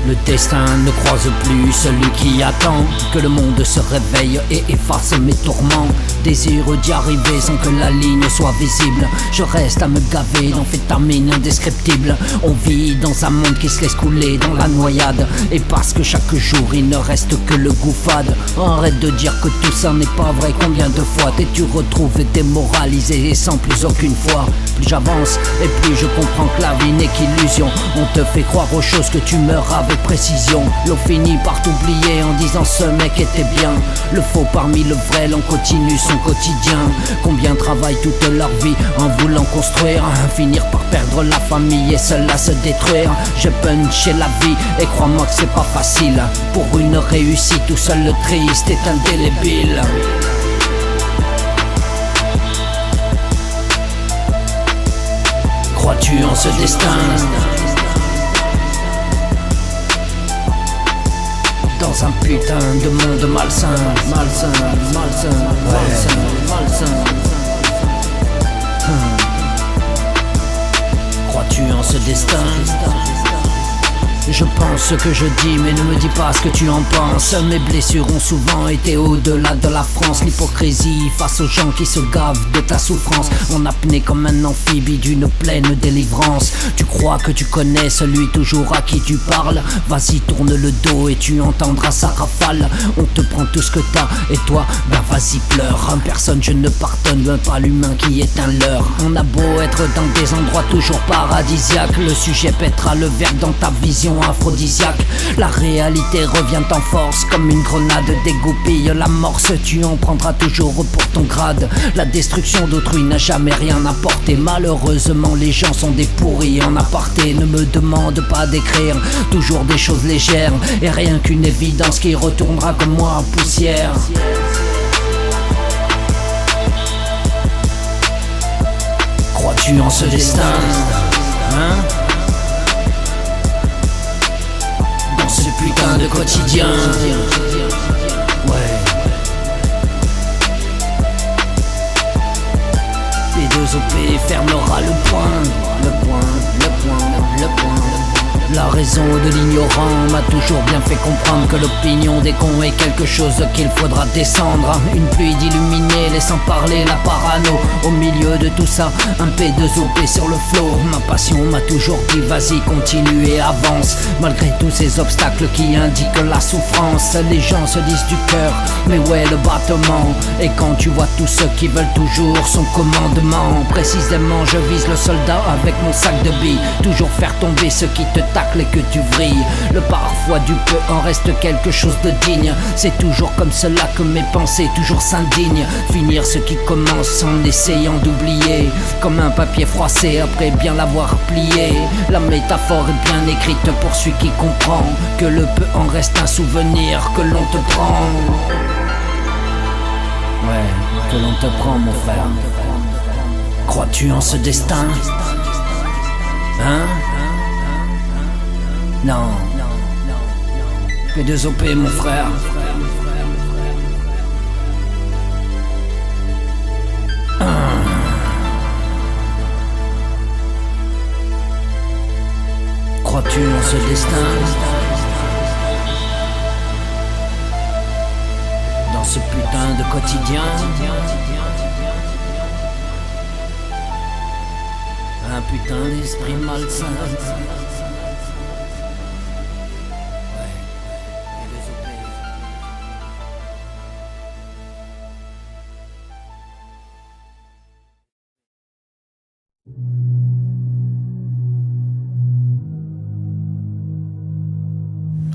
Le destin ne croise plus celui qui attend que le monde se réveille et efface mes tourments. Désir d'y arriver sans que la ligne soit visible. Je reste à me gaver d'amphétamines indescriptibles. On vit dans un monde qui se laisse couler dans la noyade. Et parce que chaque jour il ne reste que le goût fade. Arrête de dire que tout ça n'est pas vrai. Combien de fois t'es-tu retrouvé démoralisé et sans plus aucune foi? Plus j'avance et plus je comprends que la vie n'est qu'illusion. On te fait croire aux choses que tu meurs avec précision. L'on finit par t'oublier en disant ce mec était bien. Le faux parmi le vrai, l'on continue son quotidien. Combien travaillent toute leur vie en voulant construire, finir par perdre la famille et seul à se détruire. J'ai punché la vie et crois-moi que c'est pas facile. Pour une réussite tout seul le triste est indélébile. Crois-tu en ce destin? Dans un putain de monde malsain, malsain, malsain, malsain, malsain. Crois-tu en ce destin? Je pense ce que je dis mais ne me dis pas ce que tu en penses. Mes blessures ont souvent été au-delà de la France. L'hypocrisie face aux gens qui se gavent de ta souffrance. En apnée comme un amphibie d'une pleine délivrance. Tu crois que tu connais celui toujours à qui tu parles? Vas-y tourne le dos et tu entendras sa rafale. On te prend tout ce que t'as et toi ben vas-y pleure. Personne je ne pardonne pas l'humain qui est un leurre. On a beau être dans des endroits toujours paradisiaques, le sujet pètera le verre dans ta vision aphrodisiaque. La réalité revient en force comme une grenade dégoupille l'amorce. Tu en prendras toujours pour ton grade. La destruction d'autrui n'a jamais rien apporté. Malheureusement les gens sont des pourris en aparté. Ne me demande pas d'écrire toujours des choses légères et rien qu'une évidence qui retournera comme moi en poussière. Crois-tu en ce destin? Hein? Ce putain de quotidien. Ouais. P2OP fermera le point. Le point, le point, le point. La raison de l'ignorant m'a toujours bien fait comprendre que l'opinion des cons est quelque chose qu'il faudra descendre. Une pluie d'illuminés laissant parler la parano. Au milieu de tout ça, un P2OP sur le flot. Ma passion m'a toujours dit vas-y continue et avance. Malgré tous ces obstacles qui indiquent la souffrance. Les gens se disent du cœur, mais où est le battement? Et quand tu vois tous ceux qui veulent toujours son commandement, précisément je vise le soldat avec mon sac de billes. Toujours faire tomber ceux qui te taquent et que tu vrilles. Le parfois du peu en reste quelque chose de digne. C'est toujours comme cela que mes pensées toujours s'indignent. Finir ce qui commence en essayant d'oublier. Comme un papier froissé après bien l'avoir plié. La métaphore est bien écrite pour celui qui comprend que le peu en reste un souvenir que l'on te prend. Ouais, que l'on te prend mon frère. Crois-tu en ce destin? Hein? Non. P2OP mon frère. Crois-tu en ce destin? Dans ce putain de quotidien. Un putain d'esprit malsain. Ouais, P2OP.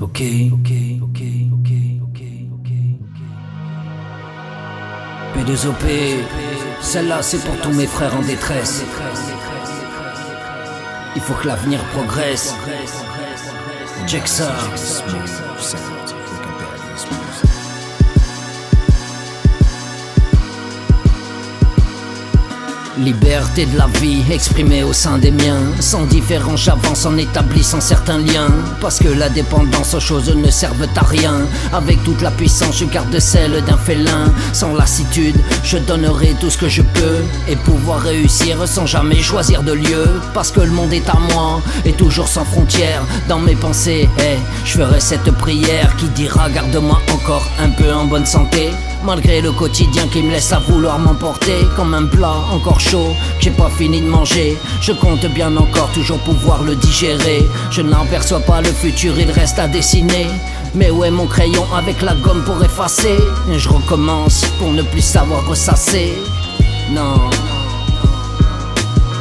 Ok. P2OP, celle-là c'est pour tous mes frères en détresse. Il faut que l'avenir progresse. Check ça. Liberté de la vie exprimée au sein des miens. Sans différence j'avance en établissant certains liens. Parce que la dépendance aux choses ne servent à rien. Avec toute la puissance je garde celle d'un félin. Sans lassitude je donnerai tout ce que je peux. Et pouvoir réussir sans jamais choisir de lieu. Parce que le monde est à moi et toujours sans frontières. Dans mes pensées, je ferai cette prière qui dira garde-moi encore un peu en bonne santé. Malgré le quotidien qui me laisse à vouloir m'emporter. Comme un plat encore chaud que j'ai pas fini de manger. Je compte bien encore toujours pouvoir le digérer. Je n'aperçois pas le futur, il reste à dessiner. Mais où est mon crayon avec la gomme pour effacer? Je recommence pour ne plus savoir ressasser. Non.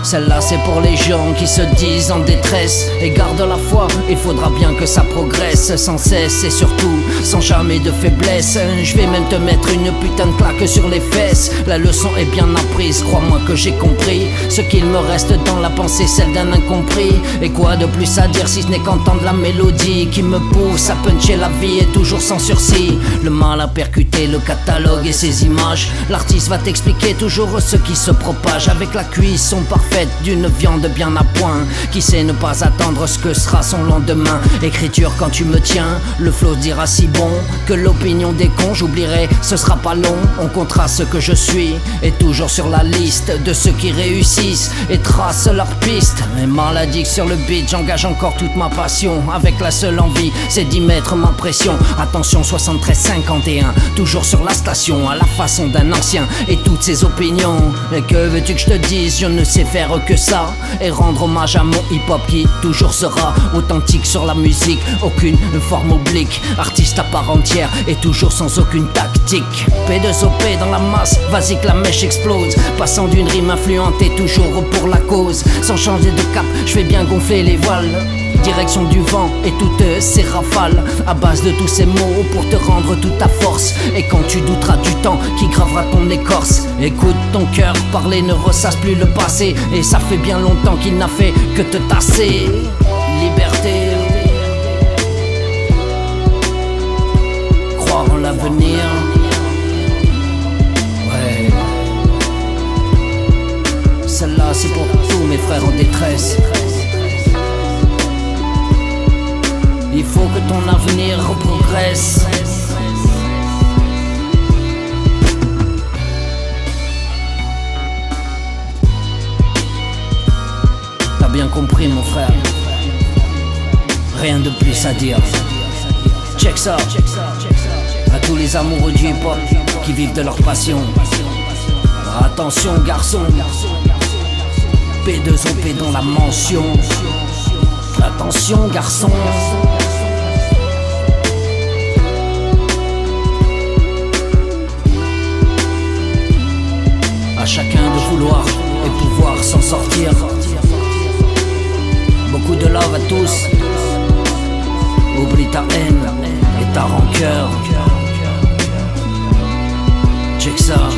Celle-là c'est pour les gens qui se disent en détresse et gardent la foi, il faudra bien que ça progresse sans cesse et surtout sans jamais de faiblesse. Je vais même te mettre une putain de claque sur les fesses. La leçon est bien apprise, crois-moi que j'ai compris. Ce qu'il me reste dans la pensée, celle d'un incompris. Et quoi de plus à dire si ce n'est qu'entendre la mélodie qui me pousse à puncher la vie et toujours sans sursis. Le mal à percuter le catalogue et ses images. L'artiste va t'expliquer toujours ce qui se propage avec la cuisson parfaite d'une viande bien à point. Qui sait ne pas attendre ce que sera son lendemain. Écriture quand tu me tiens, le flow dira si bon que l'opinion des cons j'oublierai, ce sera pas long. On comptera ce que je suis et toujours sur la liste de ceux qui réussissent et tracent leur piste. Mais maladique sur le beat, j'engage encore toute ma passion. Avec la seule envie, c'est d'y mettre ma pression. Attention 73-51, toujours sur la station à la façon d'un ancien et toutes ses opinions. Et que veux-tu que je te dise, je ne sais faire que ça et rendre hommage à mon hip-hop qui toujours sera authentique sur la musique, aucune forme oblique, artiste à part entière et toujours sans aucune tactique. P2OP dans la masse, vas-y que la mèche explose, passant d'une rime influente et toujours pour la cause. Sans changer de cap, je fais bien gonfler les voiles, direction du vent et toutes ces rafales. À base de tous ces mots pour te rendre toute ta force. Et quand tu douteras du temps qui gravera ton écorce, écoute ton cœur parler, ne ressasse plus le passé. Et ça fait bien longtemps qu'il n'a fait que te tasser. Liberté, croire en l'avenir. Ouais. Celle-là c'est pour tous mes frères en détresse. Il faut que ton avenir progresse. T'as bien compris mon frère. Rien de plus à dire. Check ça. À tous les amoureux du hip-hop qui vivent de leur passion. Attention garçon, P2OP dans la mention. Attention garçon. À chacun de vouloir et pouvoir s'en sortir. Beaucoup de love à tous. Oublie ta haine et ta rancœur. Check ça.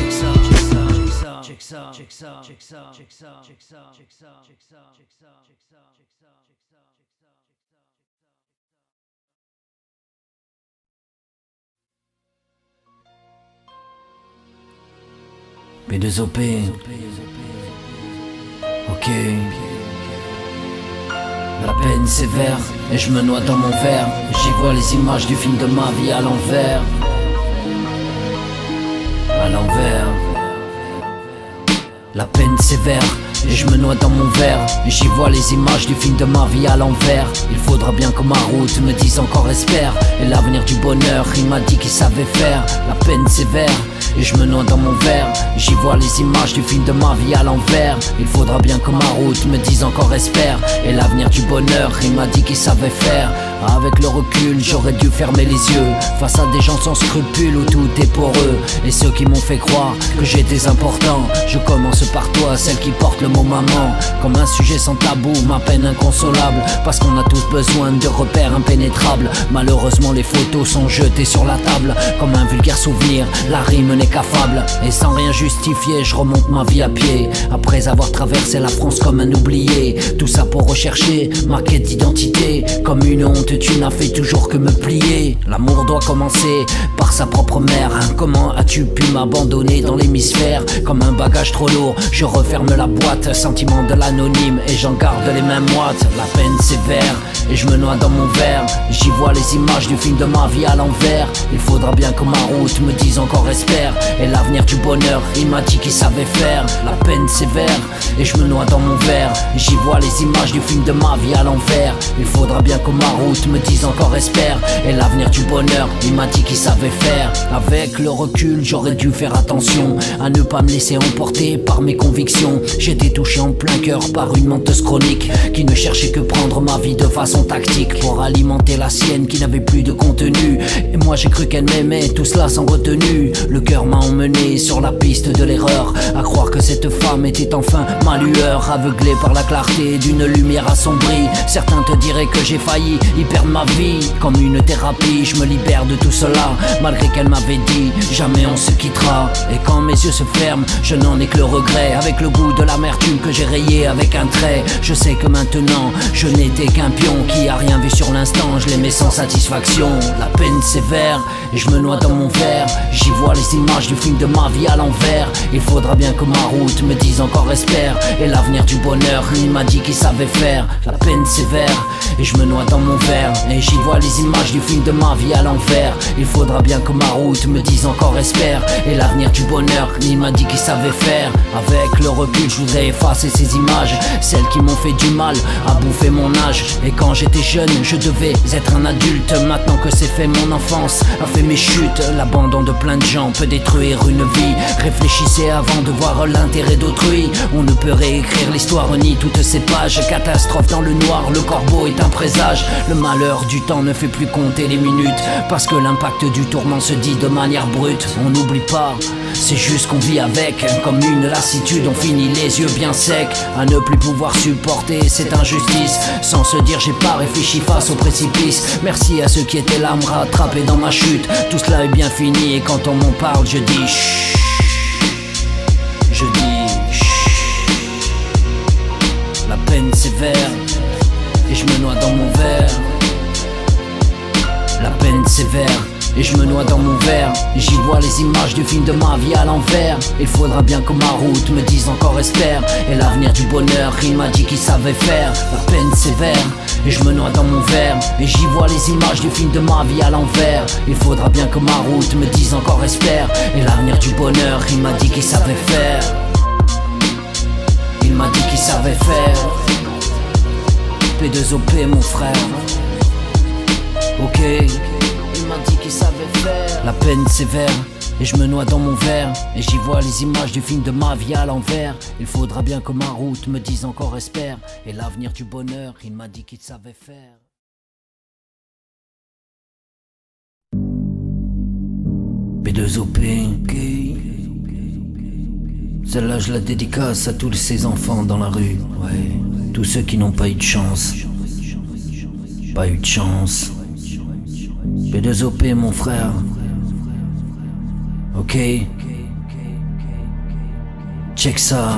P2OP. Ok. La peine sévère et je me noie dans mon verre. J'y vois les images du film de ma vie à l'envers. À l'envers. La peine sévère et je me noie dans mon verre. J'y vois les images du film de ma vie à l'envers. Il faudra bien que ma route me dise encore espère. Et l'avenir du bonheur, il m'a dit qu'il savait faire. La peine sévère et je me noie dans mon verre. J'y vois les images du film de ma vie à l'envers. Il faudra bien que ma route me dise encore espère. Et l'avenir du bonheur, il m'a dit qu'il savait faire. Avec le recul, j'aurais dû fermer les yeux face à des gens sans scrupules où tout est pour eux. Et ceux qui m'ont fait croire que j'étais important. Je commence par toi, celle qui porte le mot maman. Comme un sujet sans tabou, ma peine inconsolable. Parce qu'on a tous besoin de repères impénétrables. Malheureusement les photos sont jetées sur la table. Comme un vulgaire souvenir, la rime n'est qu'affable. Et sans rien justifier, je remonte ma vie à pied. Après avoir traversé la France comme un oublié. Tout ça pour rechercher ma quête d'identité. Comme une honte, tu n'as fait toujours que me plier. L'amour doit commencer par sa propre mère. Comment as-tu pu m'abandonner dans l'hémisphère? Comme un bagage trop lourd, je referme la boîte. Sentiment de l'anonyme et j'en garde les mêmes moites. La peine sévère et je me noie dans mon verre. J'y vois les images du film de ma vie à l'envers. Il faudra bien que ma route me dise encore espère. Et l'avenir du bonheur, il m'a dit qu'il savait faire. La peine sévère et je me noie dans mon verre. J'y vois les images du film de ma vie à l'envers. Il faudra bien que ma route me dise encore espère. Et l'avenir du bonheur, il m'a dit qu'il savait faire. Avec le recul, j'aurais dû faire attention à ne pas me laisser emporter par mes convictions. J'étais touché en plein cœur par une menteuse chronique qui ne cherchait que prendre ma vie de façon tactique pour alimenter la sienne qui n'avait plus de contenu. Et moi j'ai cru qu'elle m'aimait, tout cela sans retenue. Le cœur m'a emmené sur la piste de l'erreur, à croire que cette femme était enfin ma lueur. Aveuglé par la clarté d'une lumière assombrie, certains te diraient que j'ai failli y perdre ma vie. Comme une thérapie, je me libère de tout cela, malgré qu'elle m'avait dit jamais on se quittera. Et quand mes yeux se ferment, je n'en ai que le regret, avec le goût de l'amertume que j'ai rayé avec un trait. Je sais que maintenant je n'étais qu'un pion qui a rien vu sur l'instant, je l'aimais sans satisfaction. La peine sévère et je me noie dans mon verre. J'y vois les images du film de ma vie à l'envers. Il faudra bien que ma route me dise encore espère. Et l'avenir du bonheur, il m'a dit qu'il savait faire. La peine sévère et je me noie dans mon verre. Et j'y vois les images du film de ma vie à l'envers. Il faudra bien que ma route me dise encore espère. Et l'avenir du bonheur, il m'a dit qu'il savait faire. Avec le recul, je voudrais effacer ces images, celles qui m'ont fait du mal à bouffer mon âge. Et quand j'étais jeune, je devais être un adulte. Maintenant que c'est fait, mon enfance a fait mes chutes. L'abandon de plein de gens peut détruire une vie. Réfléchissez avant de voir l'intérêt d'autrui. On ne peut réécrire l'histoire ni toutes ces pages. Catastrophe dans le noir, le corbeau est un présage. Le malheur du temps ne fait plus compter les minutes, parce que l'impact du tourment se dit de manière brute. On n'oublie pas, c'est juste qu'on vit avec. Comme une lassitude, on finit les yeux bien secs, à ne plus pouvoir supporter cette injustice, sans se dire j'ai pas réfléchi face au précipice. Merci à ceux qui étaient là me rattraper dans ma chute. Tout cela est bien fini et quand on m'en parle je dis chut. Je dis chut. La peine sévère et je me noie dans mon verre. La peine sévère et je me noie dans mon verre. J'y vois les images du film de ma vie à l'envers. Il faudra bien que ma route me dise encore espère. Et l'avenir du bonheur, il m'a dit qu'il savait faire. La peine sévère et je me noie dans mon verre. Et j'y vois les images du film de ma vie à l'envers. Il faudra bien que ma route me dise encore espère. Et l'avenir du bonheur, il m'a dit qu'il savait faire. Il m'a dit qu'il savait faire. P2OP mon frère. Ok, il m'a dit qu'il savait faire. La peine sévère et je me noie dans mon verre. Et j'y vois les images du film de ma vie à l'envers. Il faudra bien que ma route me dise encore espère. Et l'avenir du bonheur, il m'a dit qu'il savait faire. P2OP, ok. Celle-là je la dédicace à tous ces enfants dans la rue. Ouais, tous ceux qui n'ont pas eu de chance. Pas eu de chance. P2OP mon frère. Ok. Check ça.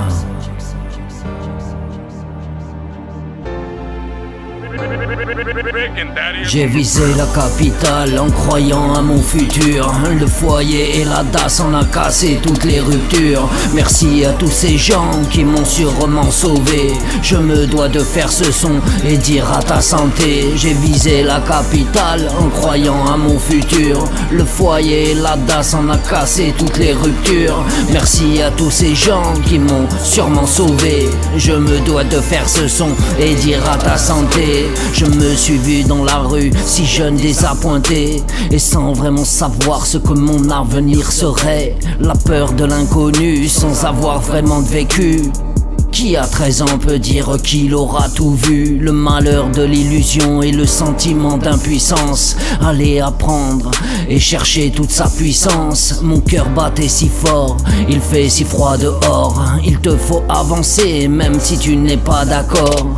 J'ai visé la capitale en croyant à mon futur. Le foyer et la DAS en a cassé toutes les ruptures. Merci à tous ces gens qui m'ont sûrement sauvé. Je me dois de faire ce son et dire à ta santé. J'ai visé la capitale en croyant à mon futur. Le foyer et la DAS en a cassé toutes les ruptures. Merci à tous ces gens qui m'ont sûrement sauvé. Je me dois de faire ce son et dire à ta santé. Je me suis vu dans la rue, si jeune désappointé, et sans vraiment savoir ce que mon avenir serait. La peur de l'inconnu, sans avoir vraiment vécu. Qui à 13 ans peut dire qu'il aura tout vu? Le malheur de l'illusion et le sentiment d'impuissance. Aller apprendre et chercher toute sa puissance. Mon cœur battait si fort, il fait si froid dehors. Il te faut avancer même si tu n'es pas d'accord.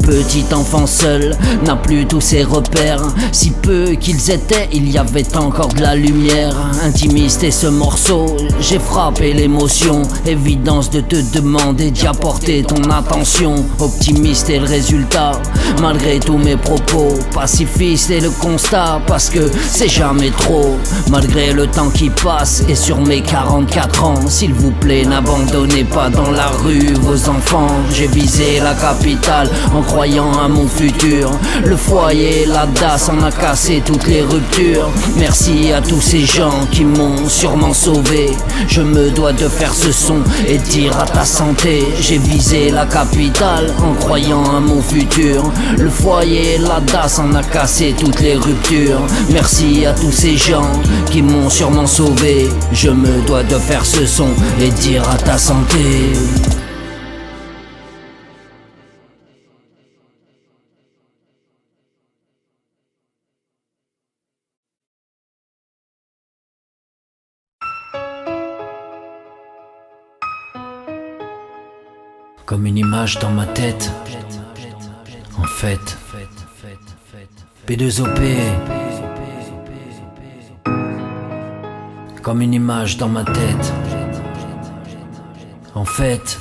Petit enfant seul n'a plus tous ses repères. Si peu qu'ils étaient, il y avait encore de la lumière. Intimiste et ce morceau, j'ai frappé l'émotion. Évidence de te demander d'y apporter ton attention. Optimiste est le résultat, malgré tous mes propos. Pacifiste est le constat, parce que c'est jamais trop. Malgré le temps qui passe et sur mes 44 ans, s'il vous plaît n'abandonnez pas dans la rue vos enfants. J'ai visé la capitale en croyant à mon futur. Le foyer, la DAS en a cassé toutes les ruptures. Merci à tous ces gens qui m'ont sûrement sauvé. Je me dois de faire ce son et dire à ta santé. J'ai visé la capitale en croyant à mon futur. Le foyer, la DAS en a cassé toutes les ruptures. Merci à tous ces gens qui m'ont sûrement sauvé. Je me dois de faire ce son et dire à ta santé. Comme une image dans ma tête. En fait, P2OP. Comme une image dans ma tête. En fait,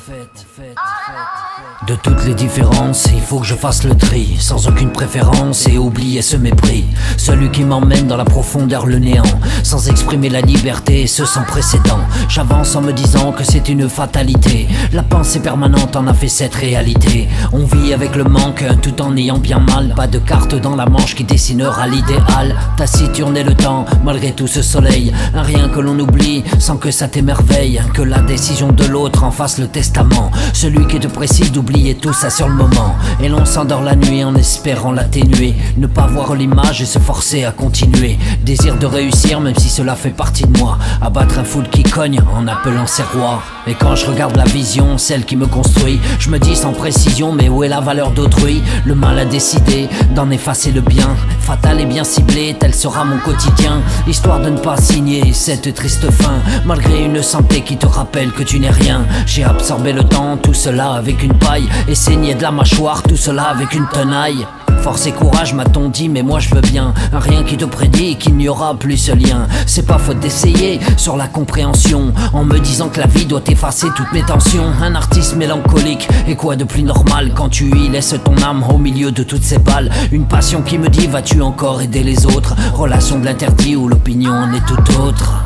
de toutes les différences, il faut que je fasse le tri, sans aucune préférence et oublier ce mépris. Celui qui m'emmène dans la profondeur, le néant, sans exprimer la liberté, ce sans précédent. J'avance en me disant que c'est une fatalité. La pensée permanente en a fait cette réalité. On vit avec le manque, tout en ayant bien mal. Pas de carte dans la manche qui dessinera l'idéal. Taciturne est le temps, malgré tout ce soleil. Un rien que l'on oublie, sans que ça t'émerveille. Que la décision de l'autre en fasse le testament. Celui qui te précise d'oublier tout ça sur le moment. Et l'on s'endort la nuit en espérant l'atténuer. Ne pas voir l'image et se forcer à continuer. Désir de réussir même si cela fait partie de moi. Abattre un foule qui cogne en appelant ses rois. Et quand je regarde la vision, celle qui me construit, je me dis sans précision, mais où est la valeur d'autrui? Le mal a décidé d'en effacer le bien. Fatal et bien ciblé, tel sera mon quotidien. Histoire de ne pas signer cette triste fin. Malgré une santé qui te rappelle que tu n'es rien. J'ai absorbé le temps, tout cela avec une paille. Et saigné de la mâchoire, tout cela avec une tenaille. Force et courage m'a-t-on dit, mais moi je veux bien. Un rien qui te prédit qu'il n'y aura plus ce lien. C'est pas faute d'essayer sur la compréhension, en me disant que la vie doit effacer toutes mes tensions. Un artiste mélancolique, et quoi de plus normal quand tu y laisses ton âme au milieu de toutes ces balles. Une passion qui me dit, vas-tu encore aider les autres? Relation de l'interdit où l'opinion en est tout autre.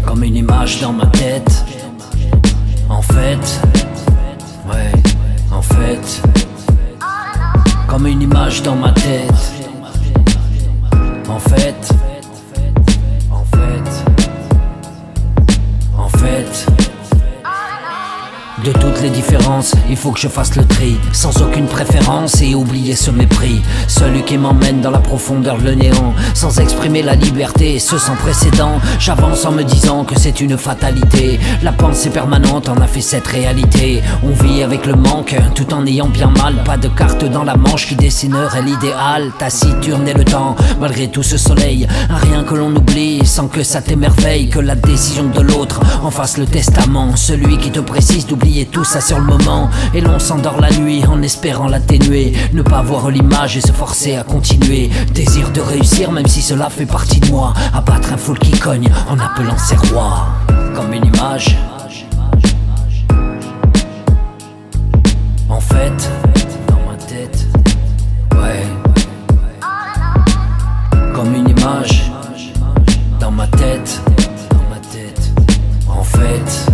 Comme une image dans ma tête. En fait, ouais, en fait. Comme une image dans ma tête. En fait, en fait, en fait. De toutes les différences, il faut que je fasse le tri, sans aucune préférence et oublier ce mépris. Celui qui m'emmène dans la profondeur, le néant, sans exprimer la liberté, ce sans précédent. J'avance en me disant que c'est une fatalité. La pensée permanente en a fait cette réalité. On vit avec le manque, tout en ayant bien mal. Pas de carte dans la manche qui dessinerait l'idéal. Taciturne est le temps, malgré tout ce soleil. Un rien que l'on oublie, sans que ça t'émerveille. Que la décision de l'autre en fasse le testament. Celui qui te précise d'oublier tout ça sur le moment. Et l'on s'endort la nuit en espérant l'atténuer. Ne pas voir l'image et se forcer à continuer. Désir de réussir même si cela fait partie de moi. Abattre un foule qui cogne en appelant ses rois. Comme une image. En fait, dans ma tête. Ouais. Comme une image. Dans ma tête. Dans ma tête. En fait.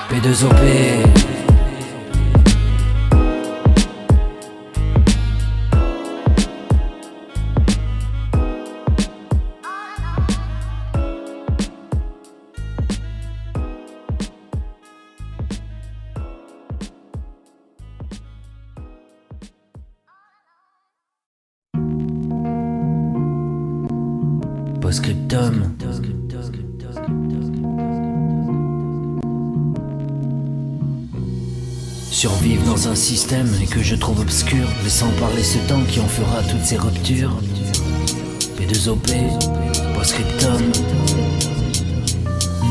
P2OP. Postscriptum. Survivre dans un système et que je trouve obscur, laissant parler ce temps qui en fera toutes ces ruptures. P2OP, Postscriptum.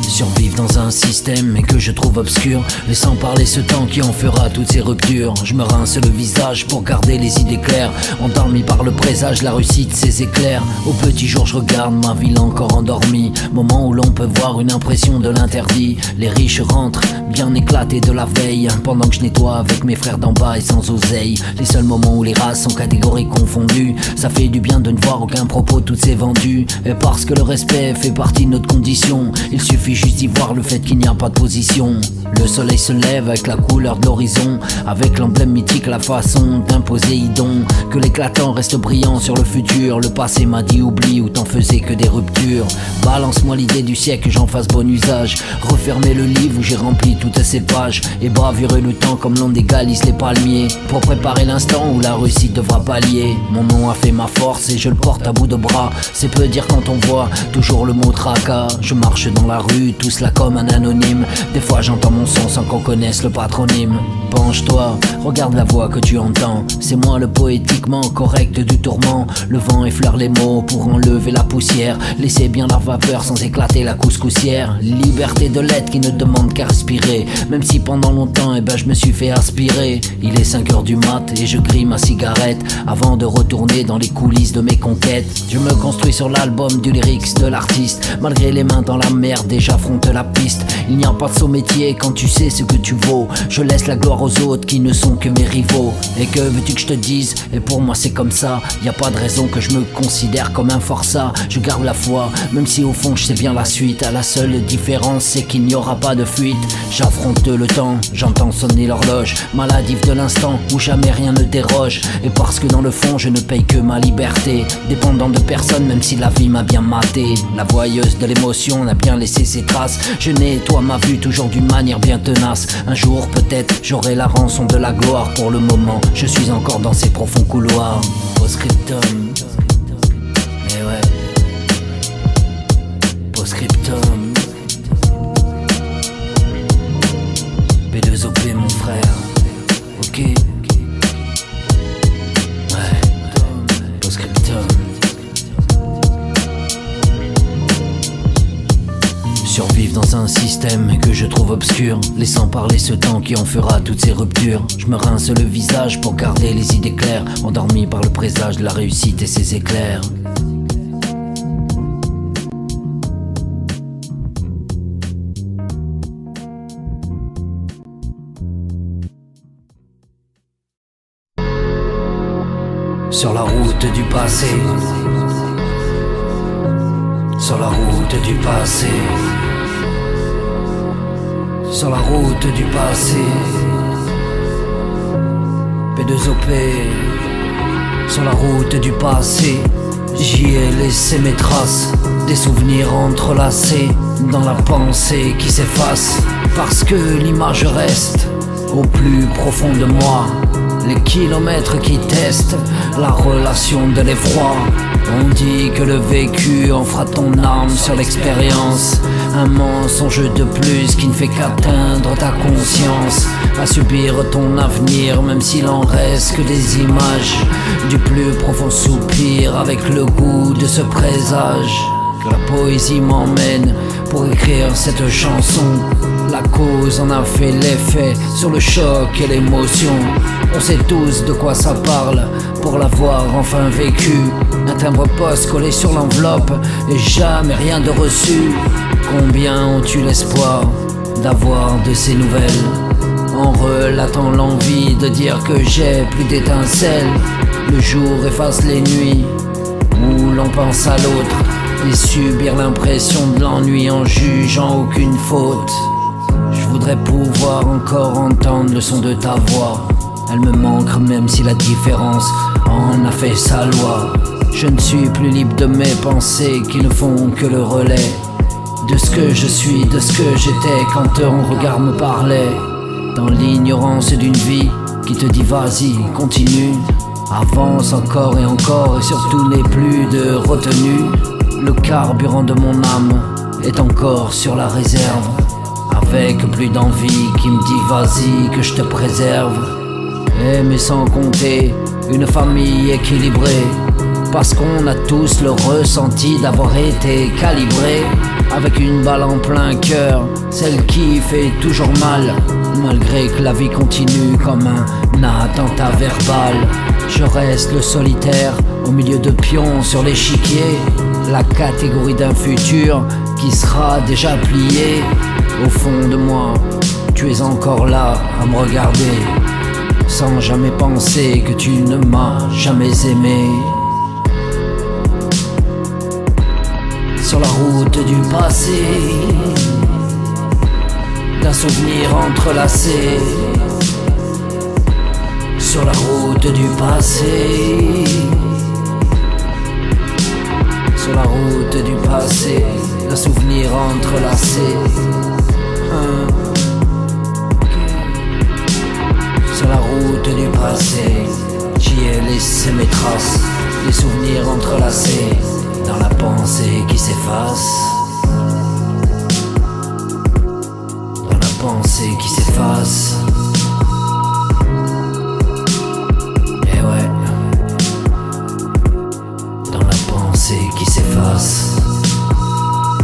Survivre dans un système et que je trouve obscur, laissant parler ce temps qui en fera toutes ces ruptures. Je me rince le visage pour garder les idées claires, endormi par le présage, la réussite, ses éclairs. Au petit jour je regarde ma ville encore endormie, moment où l'on peut voir une impression de l'interdit. Les riches rentrent, bien éclatés de la veille, pendant que je nettoie avec mes frères d'en bas et sans oseille. Les seuls moments où les races sont catégories confondues, ça fait du bien de ne voir aucun propos, tout s'est vendu. Et parce que le respect fait partie de notre condition, il suffit juste d'y voir le fait qu'il n'y a pas de position. Le soleil se lève avec la couleur de l'horizon, avec l'emblème mythique, la façon d'un Poséidon. Que l'éclatant reste brillant sur le futur. Le passé m'a dit oublie ou t'en faisais que des ruptures. Balance-moi l'idée du siècle, que j'en fasse bon usage. Refermer le livre où j'ai rempli toutes ces pages, et bravurer le temps comme l'on égalise les palmiers, pour préparer l'instant où la réussite devra pallier. Mon nom a fait ma force et je le porte à bout de bras. C'est peu dire quand on voit toujours le mot tracas. Je marche dans la rue, tout cela comme un anonyme. Des fois j'entends mon son sans qu'on connaisse le patronyme. Penche-toi, regarde la voix que tu entends. C'est moi le poétiquement correct du tourment. Le vent effleure les mots pour enlever la poussière. Laissez bien la vapeur sans éclater la couscoussière. Liberté de l'être qui ne demande qu'à respirer. Même si pendant longtemps je me suis fait aspirer. Il est 5h du mat et je grille ma cigarette avant de retourner dans les coulisses de mes conquêtes. Je me construis sur l'album du lyrics de l'artiste. Malgré les mains dans la merde et j'affronte la piste. Il n'y a pas de saut métier quand tu sais ce que tu vaux. Je laisse la gloire aux autres qui ne sont que mes rivaux. Et que veux-tu que je te dise? Et pour moi c'est comme ça. Y a pas de raison que je me considère comme un forçat. Je garde la foi, même si au fond je sais bien la suite. La seule différence c'est qu'il n'y aura pas de fuite. J'affronte le temps, j'entends sonner l'horloge, maladif de l'instant où jamais rien ne déroge. Et parce que dans le fond je ne paye que ma liberté, dépendant de personne même si la vie m'a bien maté. La voyeuse de l'émotion n'a bien laissé ses traces. Je nettoie ma vue toujours d'une manière bien tenace. Un jour peut-être j'aurai la rançon de la gloire. Pour le moment je suis encore dans ces profonds couloirs. Postscriptum. Mais ouais. Postscriptum. P2OP mon frère. Ok. Ouais. Postscriptum. Survivre dans un système que je trouve obscur, laissant parler ce temps qui en fera toutes ces ruptures. Je me rince le visage pour garder les idées claires, endormi par le présage de la réussite et ses éclairs. Sur la route du passé, sur la route du passé, sur la route du passé. P2OP, sur la route du passé. J'y ai laissé mes traces, des souvenirs entrelacés dans la pensée qui s'efface. Parce que l'image reste au plus profond de moi. Les kilomètres qui testent la relation de l'effroi. On dit que le vécu en fera ton âme sur l'expérience. Un mensonge de plus qui ne fait qu'atteindre ta conscience. À subir ton avenir même s'il en reste que des images. Du plus profond soupir avec le goût de ce présage. Que la poésie m'emmène pour écrire cette chanson. La cause en a fait l'effet sur le choc et l'émotion. On sait tous de quoi ça parle pour l'avoir enfin vécu. Un timbre poste collé sur l'enveloppe et jamais rien de reçu. Combien ont-tu l'espoir d'avoir de ces nouvelles, en relatant l'envie de dire que j'ai plus d'étincelles. Le jour efface les nuits où l'on pense à l'autre et subir l'impression de l'ennui en jugeant aucune faute. Je voudrais pouvoir encore entendre le son de ta voix. Elle me manque même si la différence en a fait sa loi. Je ne suis plus libre de mes pensées qui ne font que le relais de ce que je suis, de ce que j'étais quand ton regard me parlait. Dans l'ignorance d'une vie qui te dit vas-y, continue, avance encore et surtout n'aie plus de retenue. Le carburant de mon âme est encore sur la réserve. avec plus d'envie qui me dit vas-y que je te préserve. Mais sans compter une famille équilibrée, parce qu'on a tous le ressenti d'avoir été calibré avec une balle en plein cœur, celle qui fait toujours mal, malgré que la vie continue comme un attentat verbal. Je reste le solitaire au milieu de pions sur l'échiquier, la catégorie d'un futur qui sera déjà plié. Au fond de moi, tu es encore là à me regarder, sans jamais penser que tu ne m'as jamais aimé. Sur la route du passé, d'un souvenir entrelacé. Sur la route du passé, sur la route du passé, d'un souvenir entrelacé. Sur la route du passé, j'y ai laissé mes traces, des souvenirs entrelacés dans la pensée qui s'efface. Dans la pensée qui s'efface. Et ouais, dans la pensée qui s'efface.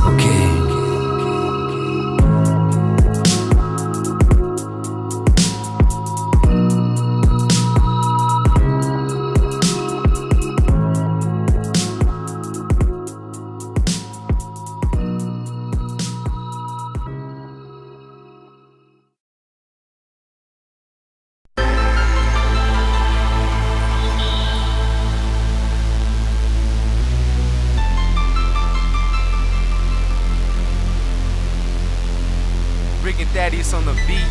Ok. Rick and Thaddeus on the beat.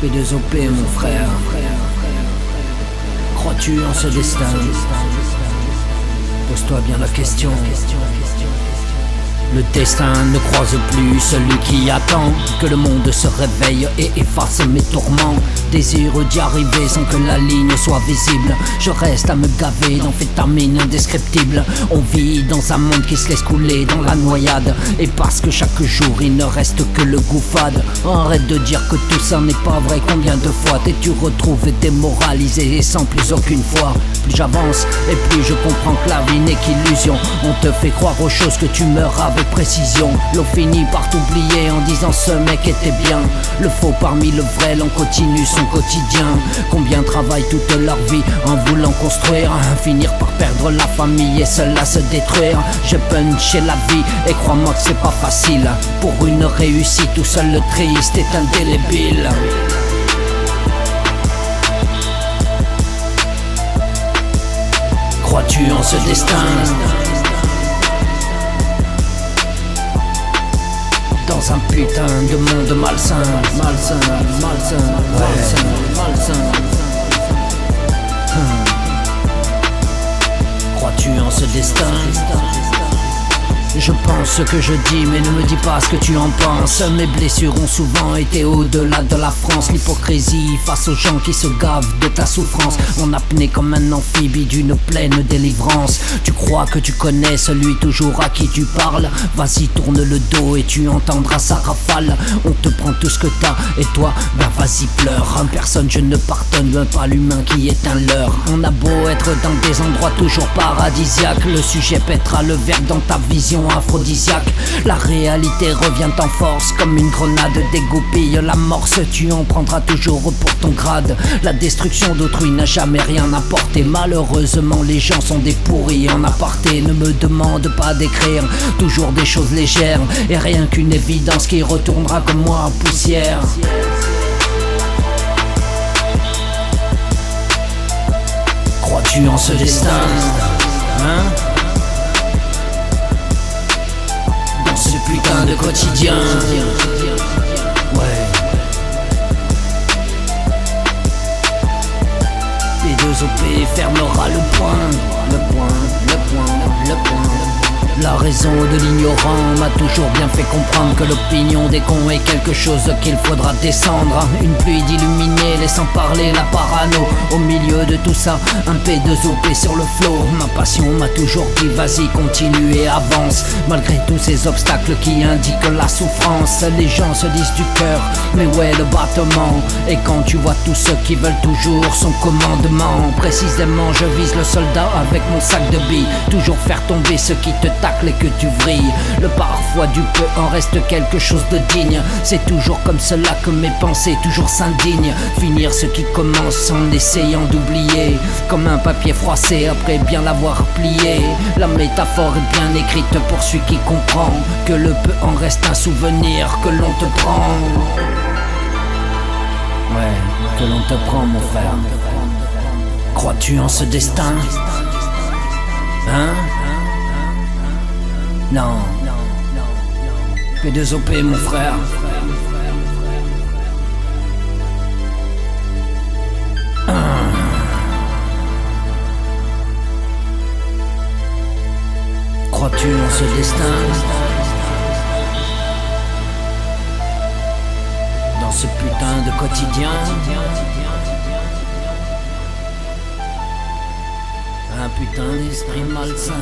P2OP mon frère, crois-tu en ce destin? Pose-toi bien la question. Le destin ne croise plus celui qui attend que le monde se réveille et efface mes tourments. Désir d'y arriver sans que la ligne soit visible. Je reste à me gaver d'amphétamines indescriptibles. On vit dans un monde qui se laisse couler dans la noyade, et parce que chaque jour il ne reste que le goût fade. Arrête de dire que tout ça n'est pas vrai. Combien de fois t'es-tu retrouvé démoralisé et sans plus aucune foi? Plus j'avance et plus je comprends que la vie n'est qu'illusion. On te fait croire aux choses que tu meurs avec précision. L'on finit par t'oublier en disant ce mec était bien. Le faux parmi le vrai, l'on continue son quotidien. Combien travaillent toute leur vie en voulant construire, finir par perdre la famille et seul à se détruire. J'ai punché la vie et crois-moi que c'est pas facile. Pour une réussite tout seul le triste est indélébile. Crois-tu en ce destin? Dans un putain de monde malsain, malsain, malsain, malsain, malsain. Crois-tu en ce destin? Je pense ce que je dis mais ne me dis pas ce que tu en penses. Mes blessures ont souvent été au-delà de la France. L'hypocrisie face aux gens qui se gavent de ta souffrance. En apnée comme un amphibie d'une pleine délivrance. Tu crois que tu connais celui toujours à qui tu parles? Vas-y tourne le dos et tu entendras sa rafale. On te prend tout ce que t'as et toi ben vas-y pleure. En personne je ne pardonne même pas l'humain qui est un leurre. On a beau être dans des endroits toujours paradisiaques, le sujet pètera le verbe dans ta vision aphrodisiaque. La réalité revient en force comme une grenade dégoupille l'amorce. Tu en prendras toujours pour ton grade. La destruction d'autrui n'a jamais rien apporté. Malheureusement les gens sont des pourris en aparté. Ne me demande pas d'écrire toujours des choses légères et rien qu'une évidence qui retournera comme moi en poussière. Crois-tu en ce destin? Hein? Ce putain de quotidien. Ouais. P2OP fermera le point. Le point, le point, le point. La raison de l'ignorant m'a toujours bien fait comprendre que l'opinion des cons est quelque chose qu'il faudra descendre. Une pluie d'illuminés laissant parler la parano. Au milieu de tout ça, un P2OP sur le flot. Ma passion m'a toujours dit vas-y continue et avance. Malgré tous ces obstacles qui indiquent la souffrance, les gens se disent du cœur, mais où est le battement? Et quand tu vois tous ceux qui veulent toujours son commandement, précisément je vise le soldat avec mon sac de billes. Toujours faire tomber ceux qui te taclent et que tu vrilles. Le parfois du peu en reste quelque chose de digne. C'est toujours comme cela que mes pensées toujours s'indignent. Finir ce qui commence en essayant d'oublier, comme un papier froissé après bien l'avoir plié. La métaphore est bien écrite pour celui qui comprend que le peu en reste un souvenir que l'on te prend. Ouais, que l'on te prend mon frère. Crois-tu en ce destin? Hein? Non. P2OP mon frère. Crois-tu en ce destin? Dans ce putain de quotidien, un putain d'esprit malsain.